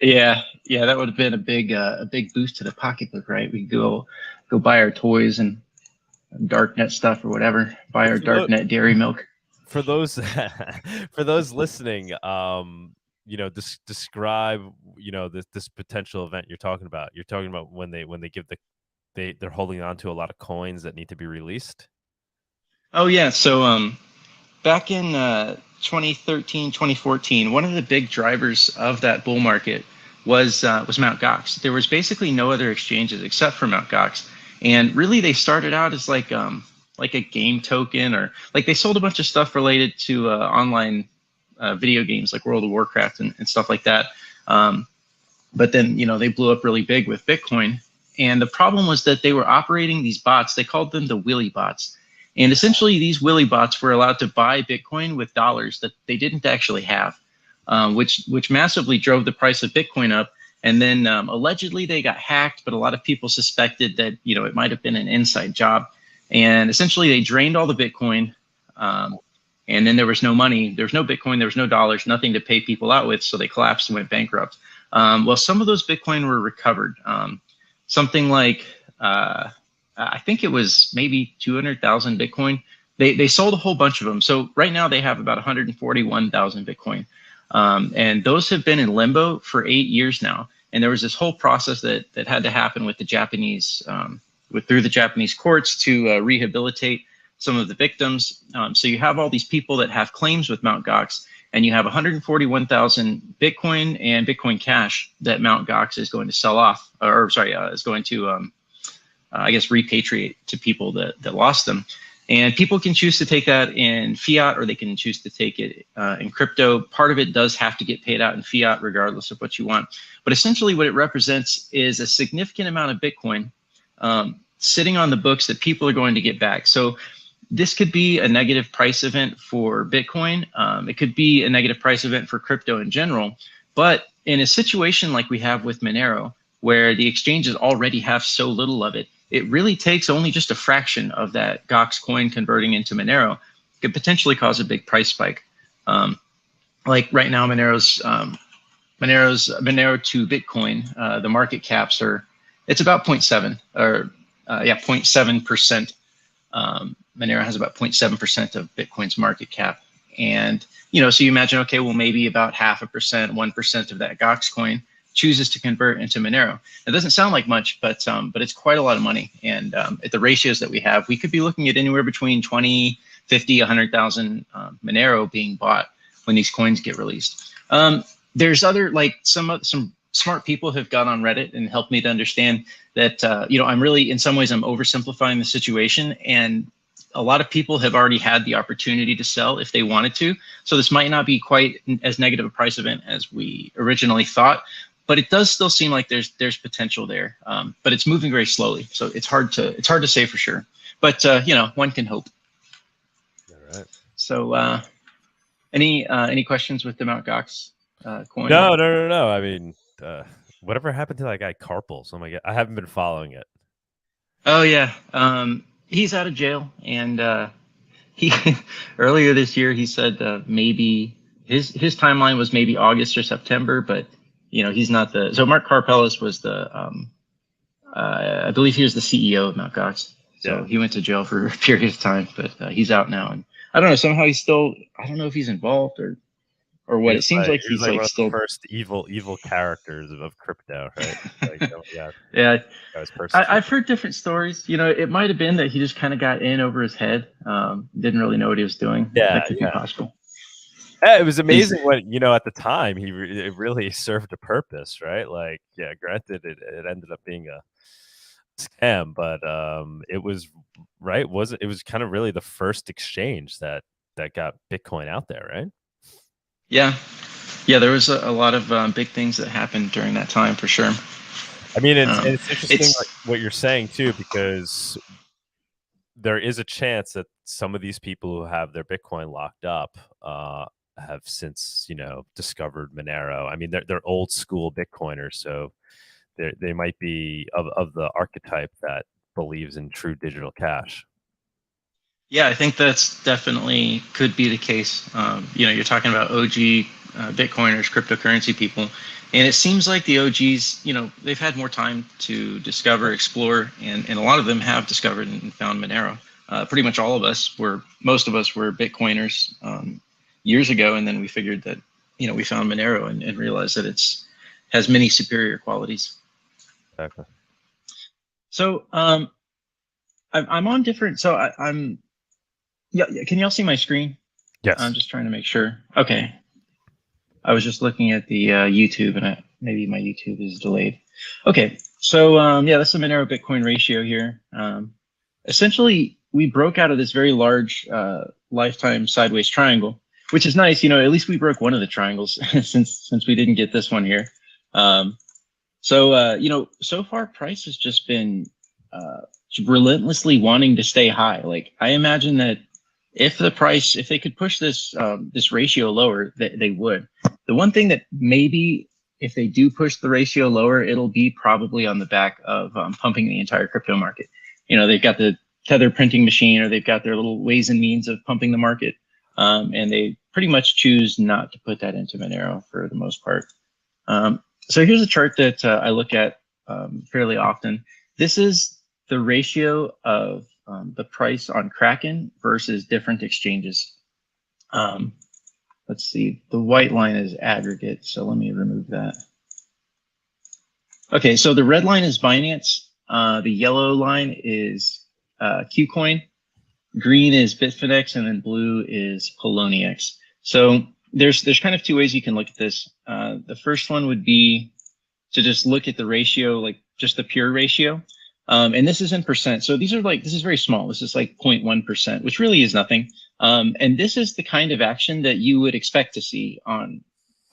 Yeah, that would have been a big boost to the pocketbook, right? We could go buy our toys and darknet stuff or whatever. Buy our darknet dairy milk. For those listening, describe this potential event you're talking about. You're talking about when they give they're holding on to a lot of coins that need to be released. Oh yeah, so back in 2013, 2014, one of the big drivers of that bull market was Mt. Gox. There was basically no other exchanges except for Mt. Gox, and really they started out as like a game token, or like they sold a bunch of stuff related to online video games like World of Warcraft and stuff like that. But then they blew up really big with Bitcoin, and the problem was that they were operating these bots. They called them the Willy bots. And essentially, these Willy bots were allowed to buy Bitcoin with dollars that they didn't actually have, which massively drove the price of Bitcoin up. And then allegedly they got hacked, but a lot of people suspected that it might have been an inside job. And essentially, they drained all the Bitcoin, and then there was no money, there was no Bitcoin, there was no dollars, nothing to pay people out with, so they collapsed and went bankrupt. Well, some of those Bitcoin were recovered. Something like I think it was maybe 200,000 Bitcoin. They sold a whole bunch of them. So right now they have about 141,000 Bitcoin. And those have been in limbo for 8 years now. And there was this whole process that had to happen with the Japanese, through the Japanese courts to rehabilitate some of the victims. So you have all these people that have claims with Mt. Gox, and you have 141,000 Bitcoin and Bitcoin Cash that Mt. Gox is going to sell off, or sorry, is going to, I guess, repatriate to people that lost them. And people can choose to take that in fiat, or they can choose to take it in crypto. Part of it does have to get paid out in fiat, regardless of what you want. But essentially what it represents is a significant amount of Bitcoin sitting on the books that people are going to get back. So this could be a negative price event for Bitcoin. It could be a negative price event for crypto in general. But in a situation like we have with Monero, where the exchanges already have so little of it, it really takes only just a fraction of that Gox coin converting into Monero could potentially cause a big price spike. Like right now, Monero to Bitcoin, the market caps it's about 0.7 or 0.7%. Monero has about 0.7% of Bitcoin's market cap. And, so you imagine, okay, well, maybe about 0.5%, 1% of that Gox coin chooses to convert into Monero. It doesn't sound like much, but it's quite a lot of money. And at the ratios that we have, we could be looking at anywhere between 20, 50, 100,000 Monero being bought when these coins get released. There's other, like some smart people have got on Reddit and helped me to understand that, I'm really, in some ways, I'm oversimplifying the situation. And a lot of people have already had the opportunity to sell if they wanted to. So this might not be quite as negative a price event as we originally thought. But it does still seem like there's potential there, but it's moving very slowly, so it's hard to say for sure. But one can hope. All right. So, any questions with the Mt. Gox coin? No. I mean, whatever happened to that guy Carpels? Oh my god, I haven't been following it. Oh yeah, he's out of jail, and he earlier this year he said maybe his timeline was maybe August or September, but. He's not so Mark Karpeles was I believe he was the CEO of Mt. Gox. So he went to jail for a period of time, but he's out now. And I don't know, somehow he's still, I don't know if he's involved or what. It seems like he's like one still of the first evil characters of crypto, right? Yeah. I've heard different stories. It might have been that he just kind of got in over his head. Didn't really know what he was doing. That could be possible. Yeah, it was amazing when, at the time, it really served a purpose, right? Like, yeah, granted, it ended up being a scam, but it was, right? It was kind of really the first exchange that got Bitcoin out there, right? Yeah. Yeah, there was a lot of big things that happened during that time, for sure. I mean, it's interesting like what you're saying, too, because there is a chance that some of these people who have their Bitcoin locked up have since, discovered Monero. I mean, they're old school Bitcoiners, so they might be of the archetype that believes in true digital cash. Yeah, I think that's definitely could be the case. You're talking about OG Bitcoiners, cryptocurrency people, and it seems like the OGs, they've had more time to discover, explore, and a lot of them have discovered and found Monero. Pretty much most of us were Bitcoiners years ago, and then we figured that we found Monero and realized that has many superior qualities. Exactly. So I'm on different. So I'm. Yeah. Can y'all see my screen? Yes. I'm just trying to make sure. Okay. I was just looking at the YouTube, and maybe my YouTube is delayed. Okay. So that's the Monero Bitcoin ratio here. Essentially, we broke out of this very large lifetime sideways triangle, which is nice. At least we broke one of the triangles since we didn't get this one here. So far price has just been relentlessly wanting to stay high. Like, I imagine that if they could push this ratio lower, they would. The one thing that maybe if they do push the ratio lower, it'll be probably on the back of pumping the entire crypto market. They've got the Tether printing machine, or they've got their little ways and means of pumping the market. And they pretty much choose not to put that into Monero for the most part. So here's a chart that I look at fairly often. This is the ratio of the price on Kraken versus different exchanges. Let's see, the white line is aggregate, so let me remove that. Okay, so the red line is Binance. The yellow line is Qcoin. Green is Bitfinex, and then blue is Poloniex. So there's kind of two ways you can look at this. The first one would be to just look at the ratio, like just the pure ratio. And this is in percent. So these are like, this is very small. This is like 0.1%, which really is nothing. And this is the kind of action that you would expect to see on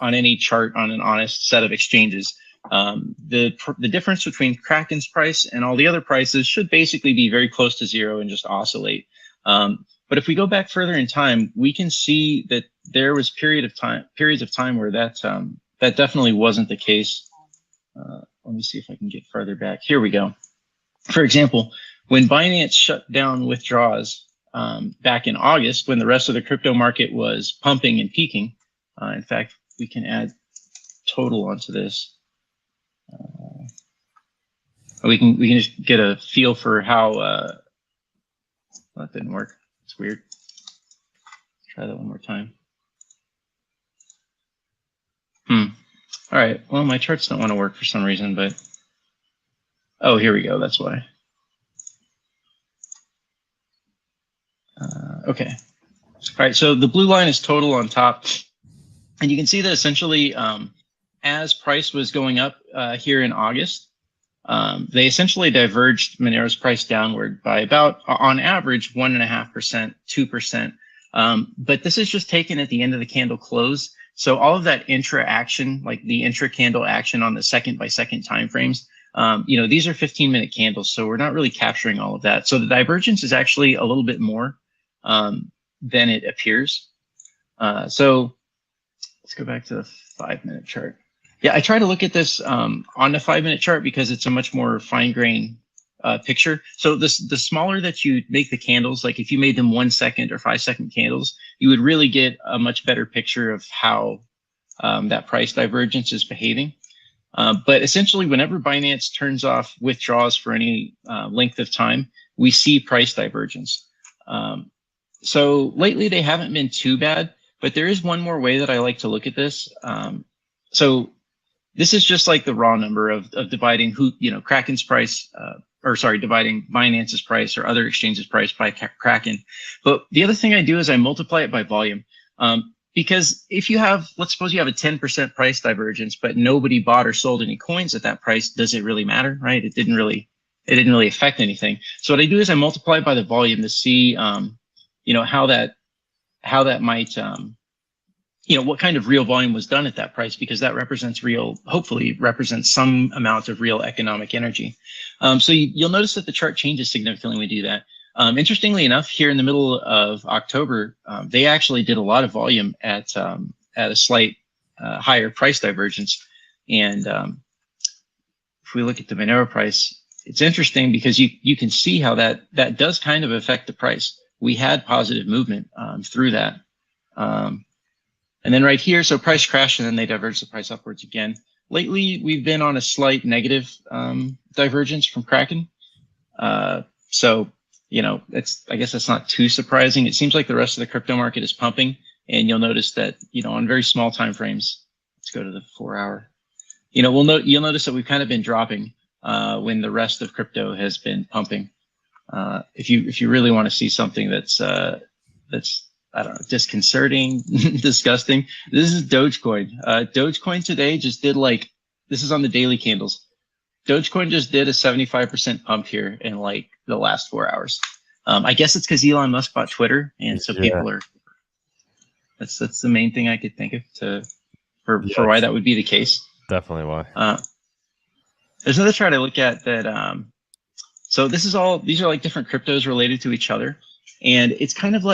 any chart on an honest set of exchanges. The difference between Kraken's price and all the other prices should basically be very close to zero and just oscillate. But if we go back further in time, we can see that there was periods of time where that definitely wasn't the case. Let me see if I can get farther back. Here we go. For example, when Binance shut down withdrawals back in August, when the rest of the crypto market was pumping and peaking, in fact, we can add total onto this. We can just get a feel for how that didn't work. It's weird. Let's try that one more time. All right. Well, my charts don't want to work for some reason, but oh, here we go. That's why. Okay. All right. So the blue line is total on top, and you can see that essentially, as price was going up here in August, they essentially diverged Monero's price downward by about, on average, 1.5%, 2%. But this is just taken at the end of the candle close. So all of that intra action, like the intra candle action on the second by second timeframes, these are 15-minute candles, so we're not really capturing all of that. So the divergence is actually a little bit more than it appears. So let's go back to the 5-minute chart. Yeah, I try to look at this on the 5-minute chart because it's a much more fine-grained picture. So the smaller that you make the candles, like if you made them 1 second or 5-second candles, you would really get a much better picture of how that price divergence is behaving. But essentially, whenever Binance turns off withdrawals for any length of time, we see price divergence. So lately, they haven't been too bad, but there is one more way that I like to look at this. So this is just like the raw number of dividing Kraken's price, dividing Binance's price or other exchanges' price by Kraken. But the other thing I do is I multiply it by volume. Because if you have, let's suppose you have a 10% price divergence, but nobody bought or sold any coins at that price, does it really matter, right? It didn't really affect anything. So what I do is I multiply it by the volume to see, how that might, what kind of real volume was done at that price, because that hopefully represents some amount of real economic energy. So you'll notice that the chart changes significantly when we do that. Interestingly enough, here in the middle of October, they actually did a lot of volume at a slight higher price divergence. And if we look at the Monero price, it's interesting because you can see how that does kind of affect the price. We had positive movement through that. And then right here, so price crashed and then they diverged the price upwards again. Lately, we've been on a slight negative divergence from Kraken. So I guess that's not too surprising. It seems like the rest of the crypto market is pumping, and you'll notice that, on very small time frames, let's go to the 4-hour. You'll notice that we've kind of been dropping when the rest of crypto has been pumping. If you really want to see something that's I don't know, disconcerting, disgusting, this is Dogecoin. Dogecoin today just did this is on the daily candles. Dogecoin just did a 75% pump here in the last 4 hours. I guess it's because Elon Musk bought Twitter, and so people are. That's the main thing I could think of for why that would be the case. Definitely why. There's another chart I look at that. So these are different cryptos related to each other, and it's kind of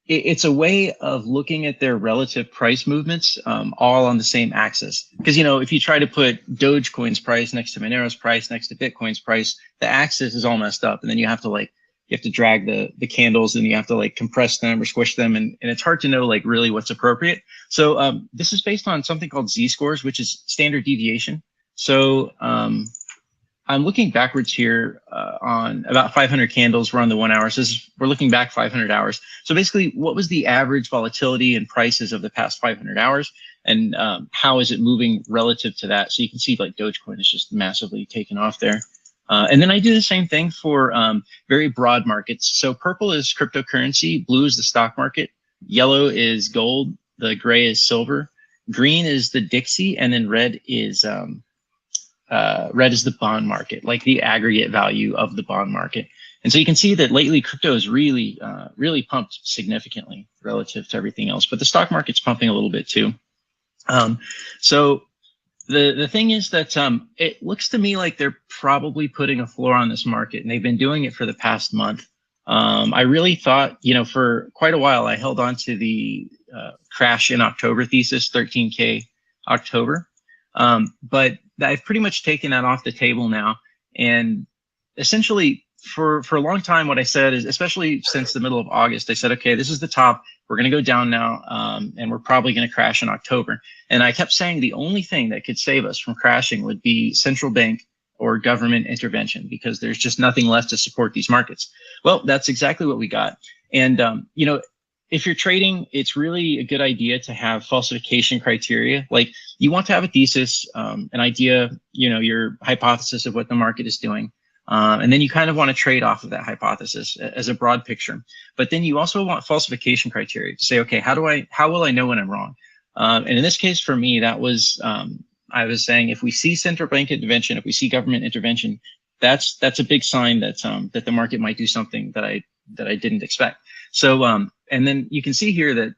it's a way of looking at their relative price movements all on the same axis. Because, if you try to put Dogecoin's price next to Monero's price, next to Bitcoin's price, the axis is all messed up. And then you have to drag the candles, and you have to compress them or squish them. And it's hard to know really what's appropriate. So this is based on something called Z-scores, which is standard deviation. So I'm looking backwards here on about 500 candles. We're on the 1 hour. So we're looking back 500 hours. So basically, what was the average volatility and prices of the past 500 hours? and how is it moving relative to that. So you can see like Dogecoin is just massively taken off there. And then I do the same thing for very broad markets. So purple is cryptocurrency, blue is the stock market, yellow is gold, the gray is silver, green is the Dixie, and then red is the bond market, like the aggregate value of the bond market. And so you can see that lately crypto is really, really pumped significantly relative to everything else, but the stock market's pumping a little bit too. So the thing is that it looks to me like they're probably putting a floor on this market, and they've been doing it for the past month. I really thought, for quite a while, I held on to the crash in October thesis, 13K October. But I've pretty much taken that off the table now. And essentially, for a long time, what I said is, especially since the middle of August, I said, okay, this is the top. We're going to go down now, and we're probably going to crash in October. And I kept saying the only thing that could save us from crashing would be central bank or government intervention, because there's just nothing left to support these markets. Well, that's exactly what we got. And, if you're trading, it's really a good idea to have falsification criteria. Like, you want to have a thesis, an idea, your hypothesis of what the market is doing. And then you kind of want to trade off of that hypothesis as a broad picture. But then you also want falsification criteria to say, okay, how will I know when I'm wrong? And in this case, for me, that was, I was saying, if we see central bank intervention, if we see government intervention, that's a big sign that that the market might do something that I didn't expect. So, and then you can see here that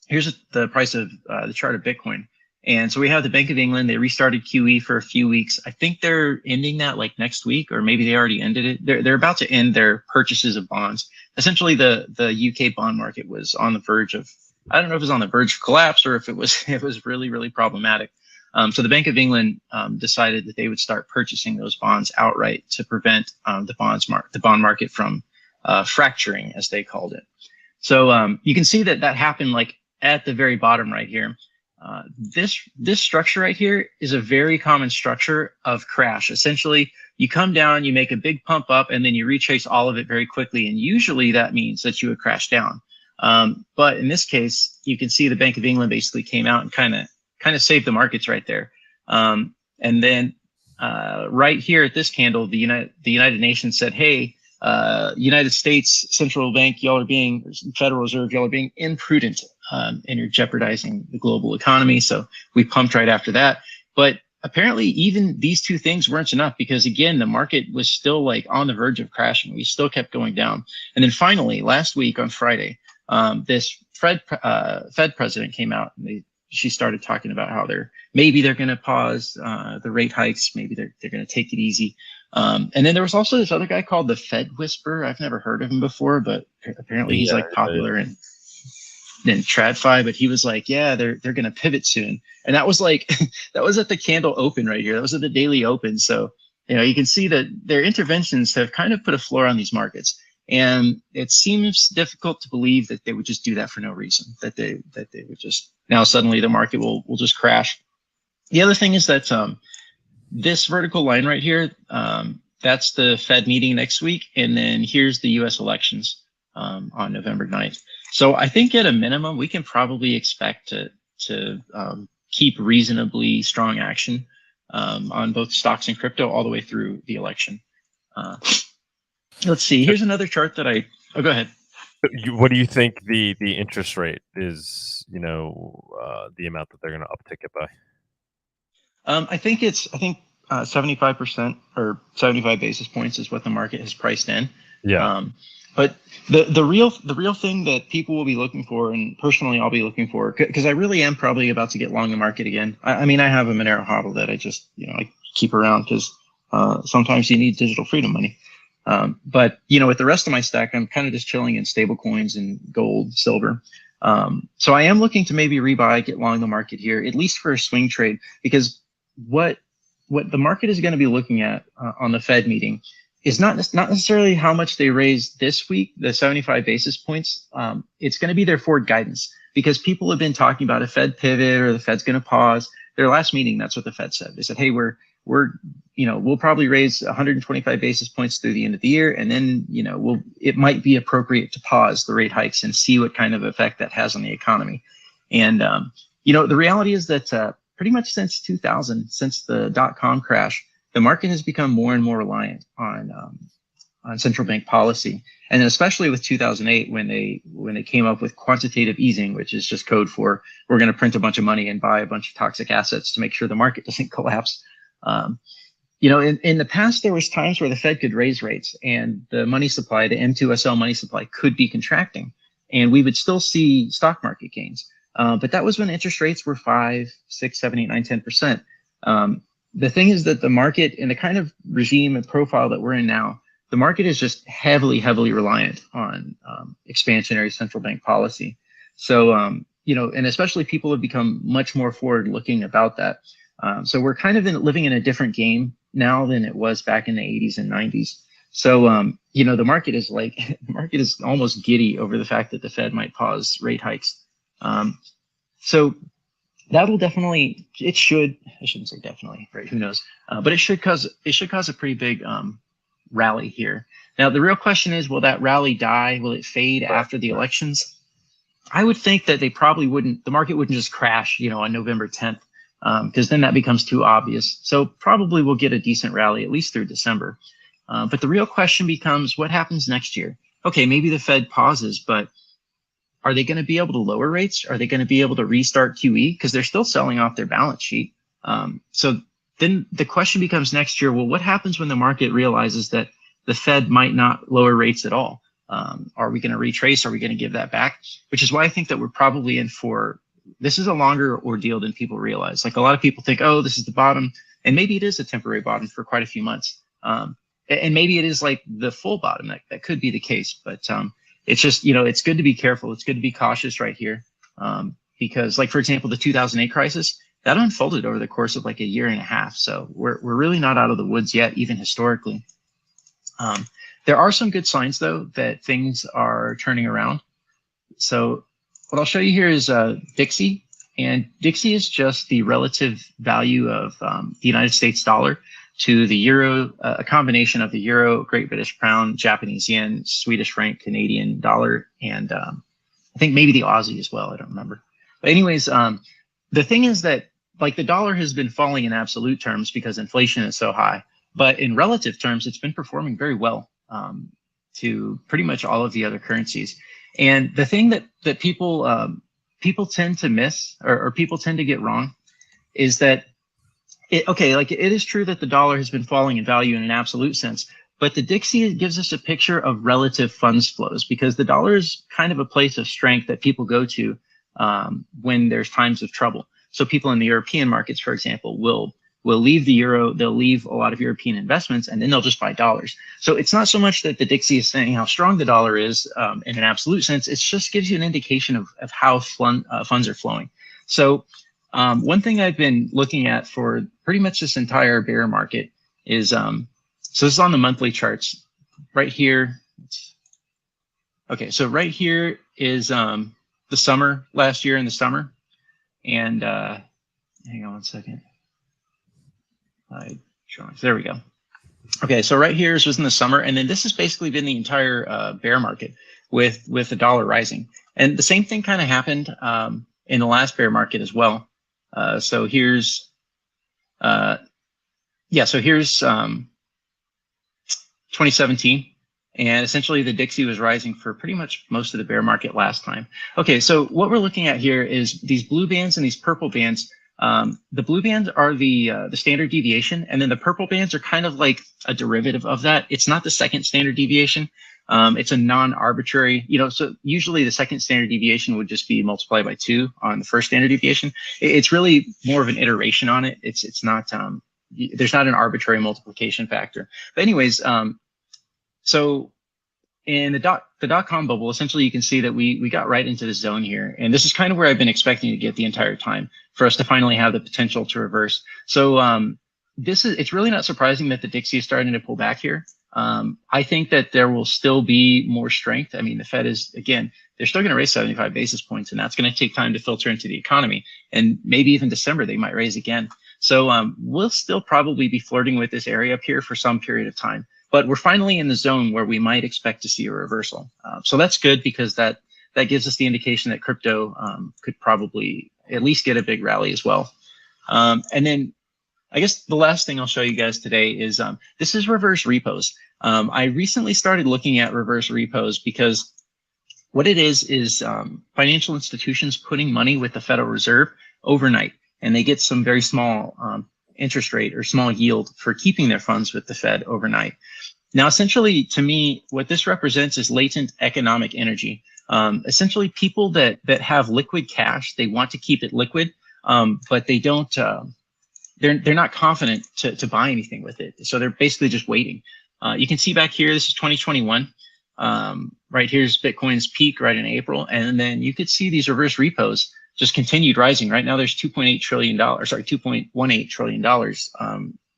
here's the price of the chart of Bitcoin. And so we have the Bank of England. They restarted QE for a few weeks. I think they're ending that like next week, or maybe they already ended it. They're about to end their purchases of bonds. Essentially, the UK bond market was on the verge of, I don't know if it was on the verge of collapse or if it was really, really problematic. So the Bank of England decided that they would start purchasing those bonds outright to prevent the bond market from fracturing, as they called it. So you can see that happened like at the very bottom right here. This structure right here is a very common structure of crash. Essentially, you come down, you make a big pump up, and then you retrace all of it very quickly. And usually that means that you would crash down. But in this case, you can see the Bank of England basically came out and kind of saved the markets right there. And then right here at this candle, the United Nations said, hey, United States Central Bank, Federal Reserve, y'all are being imprudent, and you're jeopardizing the global economy. So we pumped right after that. But apparently even these two things weren't enough, because again, the market was still like on the verge of crashing. We still kept going down. And then finally, last week on Friday, this Fed president came out, and she started talking about how maybe they're going to pause the rate hikes. Maybe they're going to take it easy. And then there was also this other guy called the Fed Whisperer. I've never heard of him before, but apparently he's like popular in TradFi. But he was like, yeah, they're going to pivot soon. And that was like, that was at the candle open right here. That was at the daily open. So, you can see that their interventions have kind of put a floor on these markets. And it seems difficult to believe that they would just do that for no reason, that they would just, now suddenly the market will just crash. The other thing is that this vertical line right here, that's the Fed meeting next week. And then here's the US elections on November 9th. So I think at a minimum, we can probably expect to keep reasonably strong action on both stocks and crypto all the way through the election. Let's see. Here's another chart that go ahead. What do you think the interest rate is? The amount that they're going to uptick it by. I think 75% or 75 basis points is what the market has priced in. Yeah. But the real thing that people will be looking for, and personally I'll be looking for, because I really am probably about to get long the market again. I mean, I have a Monero hodl that I just I keep around because sometimes you need digital freedom money. But with the rest of my stack, I'm kind of just chilling in stable coins and gold, silver. So I am looking to maybe rebuy, get long the market here, at least for a swing trade, because what the market is going to be looking at on the Fed meeting is not necessarily how much they raised this week, the 75 basis points. It's going to be their forward guidance, because people have been talking about a Fed pivot or the Fed's going to pause. Their last meeting, that's what the Fed said. They said, hey, we'll probably raise 125 basis points through the end of the year, and then it might be appropriate to pause the rate hikes and see what kind of effect that has on the economy. And The reality is that pretty much since 2000, since the .com crash, the market has become more and more reliant on central bank policy, and then especially with 2008 when they came up with quantitative easing, which is just code for we're going to print a bunch of money and buy a bunch of toxic assets to make sure the market doesn't collapse. In the past, there was times where the Fed could raise rates and the money supply, the M2SL money supply, could be contracting, and we would still see stock market gains. But that was when interest rates were 5, 6, 7, 8, 9, 10%. The thing is that the market, in the kind of regime and profile that we're in now, the market is just heavily, heavily reliant on expansionary central bank policy. So, and especially people have become much more forward-looking about that. So we're kind of living in a different game now than it was back in the 80s and 90s. So, the market is almost giddy over the fact that the Fed might pause rate hikes. So that'll definitely, I shouldn't say definitely, right? Who knows? But it should cause a pretty big rally here. Now, the real question is, will that rally die? Will it fade after the elections? I would think that the market wouldn't just crash, on November 10th, because then that becomes too obvious. So probably we'll get a decent rally, at least through December. But the real question becomes, what happens next year? Okay, maybe the Fed pauses, but are they going to be able to lower rates? Are they going to be able to restart QE? Because they're still selling off their balance sheet. So then the question becomes next year, well, what happens when the market realizes that the Fed might not lower rates at all? Are we going to retrace? Are we going to give that back? Which is why I think that we're probably in for, this is a longer ordeal than people realize. Like, a lot of people think, oh, this is the bottom. And maybe it is a temporary bottom for quite a few months. And maybe it is like the full bottom. That could be the case. But it's just, it's good to be careful. It's good to be cautious right here. Because, like, for example, the 2008 crisis, that unfolded over the course of like a year and a half. So we're really not out of the woods yet, even historically. There are some good signs, though, that things are turning around. So what I'll show you here is Dixie. And Dixie is just the relative value of the United States dollar to the euro, a combination of the euro, Great British pound, Japanese yen, Swedish franc, Canadian dollar, and I think maybe the Aussie as well. I don't remember. But anyways, the thing is that, like, the dollar has been falling in absolute terms because inflation is so high. But in relative terms, it's been performing very well to pretty much all of the other currencies. And the thing that people tend to miss, or people tend to get wrong, is that it is true that the dollar has been falling in value in an absolute sense, but the Dixie gives us a picture of relative funds flows, because the dollar is kind of a place of strength that people go to when there's times of trouble. So people in the European markets, for example, will leave the euro, they'll leave a lot of European investments, and then they'll just buy dollars. So it's not so much that the Dixie is saying how strong the dollar is in an absolute sense. It just gives you an indication of how funds are flowing. So one thing I've been looking at for pretty much this entire bear market is, so this is on the monthly charts right here. Okay, so right here is the summer, last year in the summer. And hang on one second. There we go. Okay, so right here was in the summer, and then this has basically been the entire bear market with the dollar rising. And the same thing kind of happened in the last bear market as well. So here's 2017, and essentially the Dixie was rising for pretty much most of the bear market last time. Okay, so what we're looking at here is these blue bands and these purple bands. The blue bands are the standard deviation, and then the purple bands are kind of like a derivative of that. It's not the second standard deviation. It's a non-arbitrary, so usually the second standard deviation would just be multiplied by 2 on the first standard deviation. It's really more of an iteration on it. It's not, there's not an arbitrary multiplication factor. But anyways, so in the dot-com bubble, essentially you can see that we got right into the zone here. And this is kind of where I've been expecting to get the entire time, for us to finally have the potential to reverse. So it's really not surprising that the Dixie is starting to pull back here. I think that there will still be more strength. I mean, the Fed is, again, they're still going to raise 75 basis points, and that's going to take time to filter into the economy. And maybe even December, they might raise again. So we'll still probably be flirting with this area up here for some period of time. But we're finally in the zone where we might expect to see a reversal. So that's good, because that gives us the indication that crypto could probably at least get a big rally as well. And then I guess the last thing I'll show you guys today is this is reverse repos. I recently started looking at reverse repos because what it is financial institutions putting money with the Federal Reserve overnight, and they get some very small interest rate or small yield for keeping their funds with the Fed overnight. Now, essentially, to me, what this represents is latent economic energy. Essentially, people that have liquid cash, they want to keep it liquid, but they don't. They're not confident to buy anything with it, so they're basically just waiting. You can see back here, this is 2021. Right here's Bitcoin's peak right in April, and then you could see these reverse repos just continued rising. Right now, there's $2.8 trillion, sorry, $2.18 trillion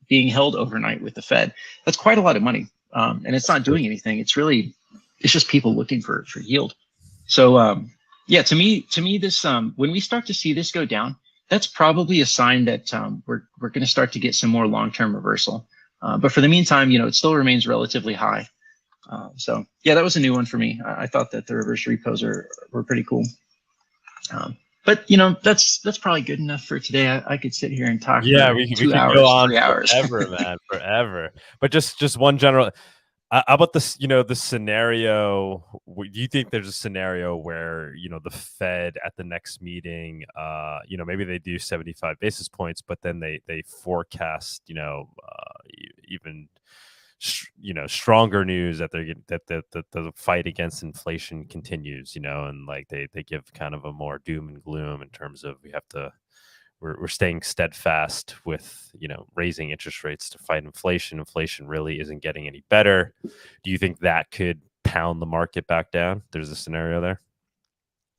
being held overnight with the Fed. That's quite a lot of money, and it's not doing anything. It's just people looking for yield. So yeah, to me, this when we start to see this go down, that's probably a sign that we're going to start to get some more long-term reversal. But for the meantime, it still remains relatively high. So yeah, that was a new one for me. I thought that the reverse repos were pretty cool. But that's probably good enough for today. I could sit here and talk for we 2 could hours, go on 3 hours. forever, man, forever. But just one general. How about this? The scenario. Do you think there's a scenario where the Fed at the next meeting, maybe they do 75 basis points, but then they forecast, even stronger news that the fight against inflation continues, and like they give kind of a more doom and gloom in terms of we're staying steadfast with raising interest rates to fight inflation. Inflation really isn't getting any better. Do you think that could pound the market back down? There's a scenario there.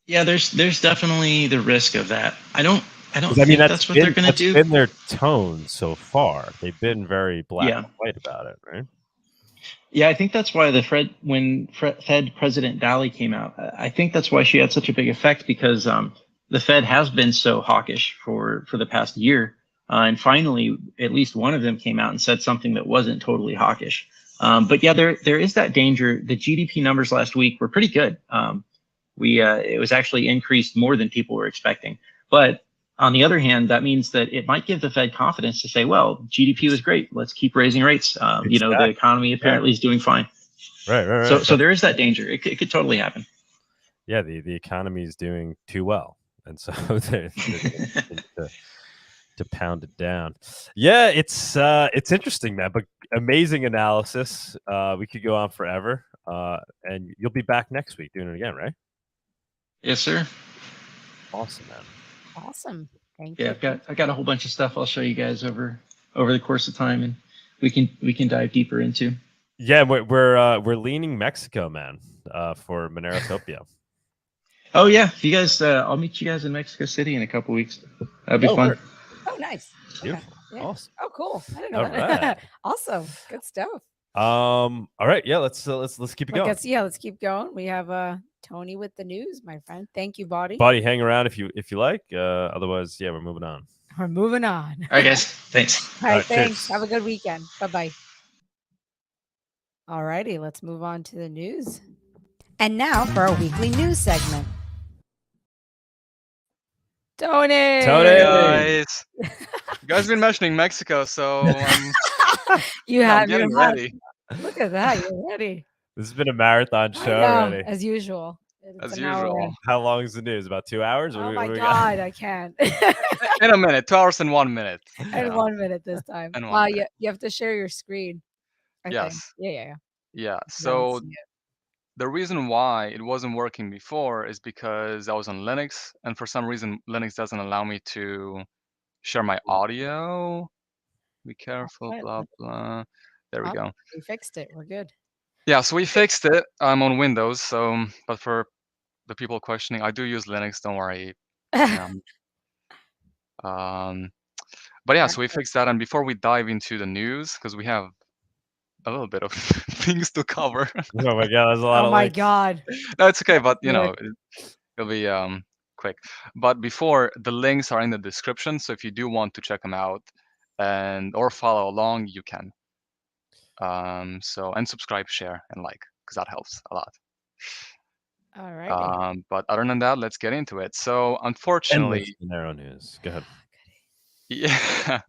Yeah, there's definitely the risk of that. I don't think that's what they're going to do. That's been their tone so far. They've been very black and white about it, right? Yeah, I think that's why when Fed President Daly came out, I think that's why she had such a big effect, because the Fed has been so hawkish for the past year. And finally, at least one of them came out and said something that wasn't totally hawkish. But yeah, there is that danger. The GDP numbers last week were pretty good. It was actually increased more than people were expecting. But on the other hand, that means that it might give the Fed confidence to say, well, GDP was great. Let's keep raising rates. The economy apparently is doing fine. Right. So there is that danger. It could totally happen. Yeah, the economy is doing too well. And so they're to pound it down. Yeah, it's interesting, man, but amazing analysis. We could go on forever. And you'll be back next week doing it again, right? Yes, sir. Awesome, man. Awesome. Thank you. Yeah, I've got a whole bunch of stuff I'll show you guys over the course of time, and we can dive deeper into. Yeah, we're leaning Mexico, man, for Monerotopia. Oh yeah, if you guys, I'll meet you guys in Mexico City in a couple weeks. That'd be fun. Oh, nice. Beautiful. Okay. Yeah. Awesome. Oh, cool. I didn't know All that. right. Awesome. Good stuff. All right. Yeah, let's keep it going. Let's keep going. We have Tony with the news, my friend. Thank you, Bawdy. Bawdy, hang around if you like. Otherwise, yeah, we're moving on. We're moving on. All right, guys. Thanks. All right, thanks. Cheers. Have a good weekend. Bye-bye. All righty, let's move on to the news. And now for our weekly news segment. Tony! Hey guys. You guys been mentioning Mexico, so I'm getting ready. Look at that, you're ready. This has been a marathon show already. As usual. As usual. How long is the news? About 2 hours? Oh my God, I can't. In a minute, 2 hours and 1 minute. And 1 minute this time. And Wow, you have to share your screen. Yes. Yeah. Yeah. So the reason why it wasn't working before is because I was on Linux, and for some reason Linux doesn't allow me to share my audio. Be careful, Right. blah blah. There we go. We fixed it. We're good. Yeah, so we fixed it. I'm on Windows, so but for the people questioning, I do use Linux. Don't worry. But yeah, so we fixed that. And before we dive into the news, because we have a little bit of things to cover. Oh my God, there's a lot of links. God. No, it's okay, but it'll be quick. But before, the links are in the description, so if you do want to check them out or follow along, you can. And subscribe, share, and like, because that helps a lot. All right. But other than that, let's get into it. So unfortunately, Monero news. Go ahead. yeah.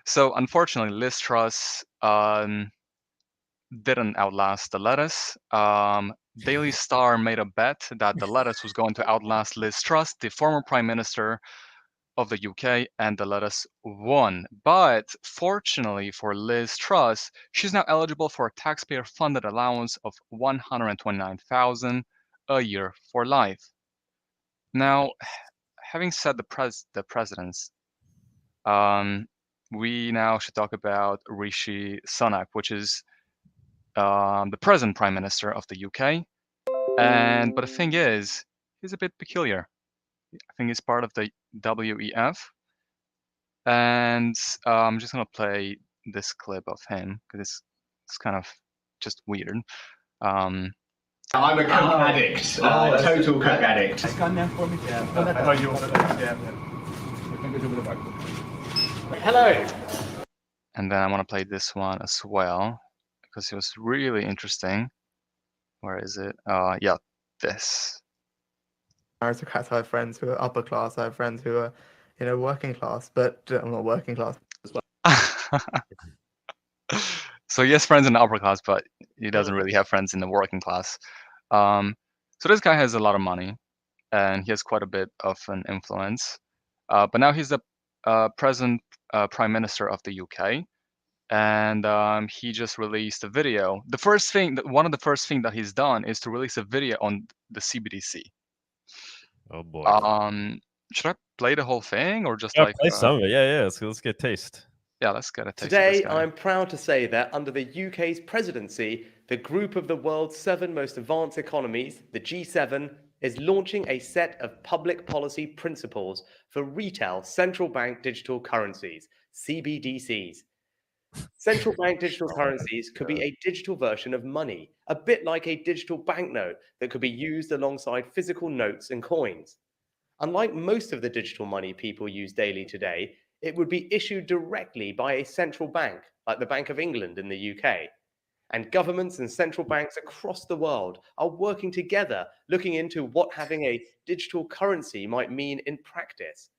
So unfortunately, Liz Truss didn't outlast the lettuce. Daily Star made a bet that the lettuce was going to outlast Liz Truss, the former Prime Minister of the UK, and the lettuce won. But fortunately for Liz Truss, she's now eligible for a taxpayer-funded allowance of $129,000 a year for life. Now, having said the presidents, we now should talk about Rishi Sunak, which is the present Prime Minister of the UK. But the thing is, he's a bit peculiar. I think he's part of the WEF. And I'm just going to play this clip of him because it's kind of just weird. I'm a coke addict, total coke addict. Scan them for me. Hello. And then I want to play this one as well because it was really interesting. Where is it? Yeah, this. Aristocrats, I have friends who are upper class. I have friends who are, working class, but I'm not working class as well. So he has friends in the upper class, but he doesn't really have friends in the working class. So this guy has a lot of money, and he has quite a bit of an influence. But now he's the present Prime Minister of the UK, and he just released a video. One of the first thing that he's done is to release a video on the CBDC. Oh boy. Should I play the whole thing or just play some of it? Yeah. Let's get a taste. Yeah, let's get a taste. Today, I'm proud to say that under the UK's presidency, the group of the world's 7 most advanced economies, the G7, is launching a set of public policy principles for retail central bank digital currencies, CBDCs. Central bank digital currencies could be a digital version of money, a bit like a digital banknote that could be used alongside physical notes and coins. Unlike most of the digital money people use daily today, it would be issued directly by a central bank, like the Bank of England in the UK. And governments and central banks across the world are working together, looking into what having a digital currency might mean in practice.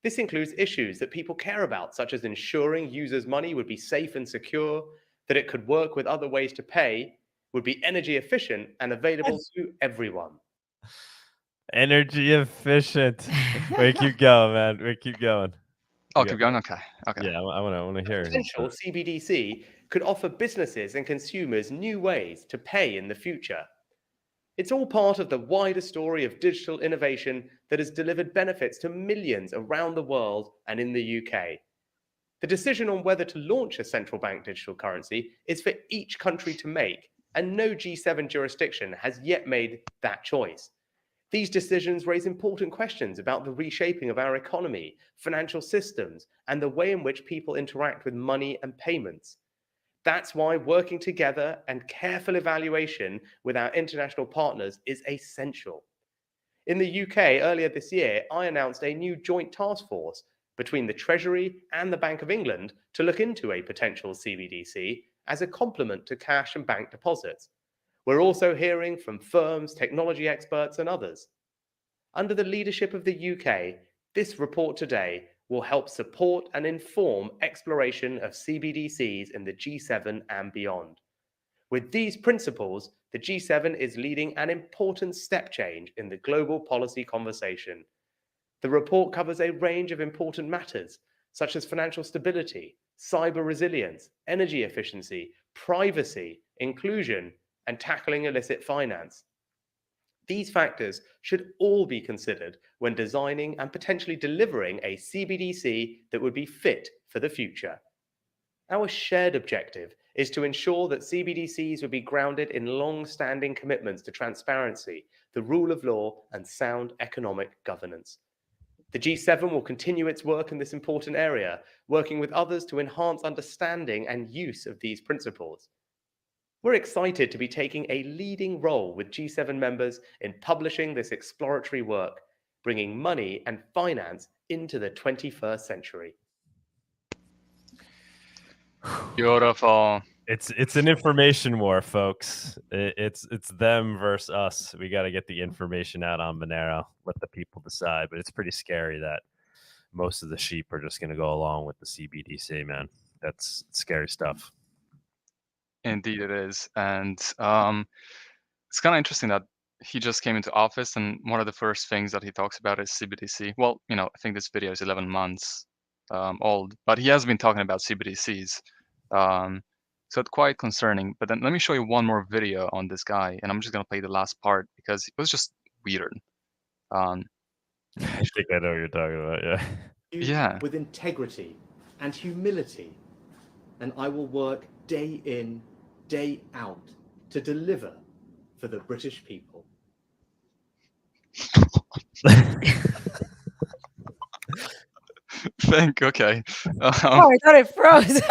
This includes issues that people care about, such as ensuring users' money would be safe and secure, that it could work with other ways to pay, would be energy efficient and available to everyone. Energy efficient. We keep going, man. We keep going. Oh, keep going. Okay. Yeah, I want to hear it. Potential CBDC could offer businesses and consumers new ways to pay in the future. It's all part of the wider story of digital innovation that has delivered benefits to millions around the world and in the UK. The decision on whether to launch a central bank digital currency is for each country to make, and no G7 jurisdiction has yet made that choice. These decisions raise important questions about the reshaping of our economy, financial systems, and the way in which people interact with money and payments. That's why working together and careful evaluation with our international partners is essential. In the UK, earlier this year, I announced a new joint task force between the Treasury and the Bank of England to look into a potential CBDC as a complement to cash and bank deposits. We're also hearing from firms, technology experts, and others. Under the leadership of the UK, this report today will help support and inform exploration of CBDCs in the G7 and beyond. With these principles, the G7 is leading an important step change in the global policy conversation. The report covers a range of important matters, such as financial stability, cyber resilience, energy efficiency, privacy, inclusion, and tackling illicit finance. These factors should all be considered when designing and potentially delivering a CBDC that would be fit for the future. Our shared objective is to ensure that CBDCs would be grounded in long-standing commitments to transparency, the rule of law, and sound economic governance. The G7 will continue its work in this important area, working with others to enhance understanding and use of these principles. We're excited to be taking a leading role with G7 members in publishing this exploratory work, bringing money and finance into the 21st century. Beautiful. It's an information war, folks. It's them versus us. We got to get the information out on Monero. Let the people decide. But it's pretty scary that most of the sheep are just going to go along with the CBDC, man. That's scary stuff. Indeed, it is, and it's kind of interesting that he just came into office, and one of the first things that he talks about is CBDC. Well, I think this video is 11 months old, but he has been talking about CBDCs. So it's quite concerning. But then let me show you one more video on this guy, and I'm just gonna play the last part because it was just weird. I think I know what you're talking about. Yeah. Yeah. With integrity and humility, and I will work day in, day out to deliver for the British people. Okay. Oh, I thought it froze.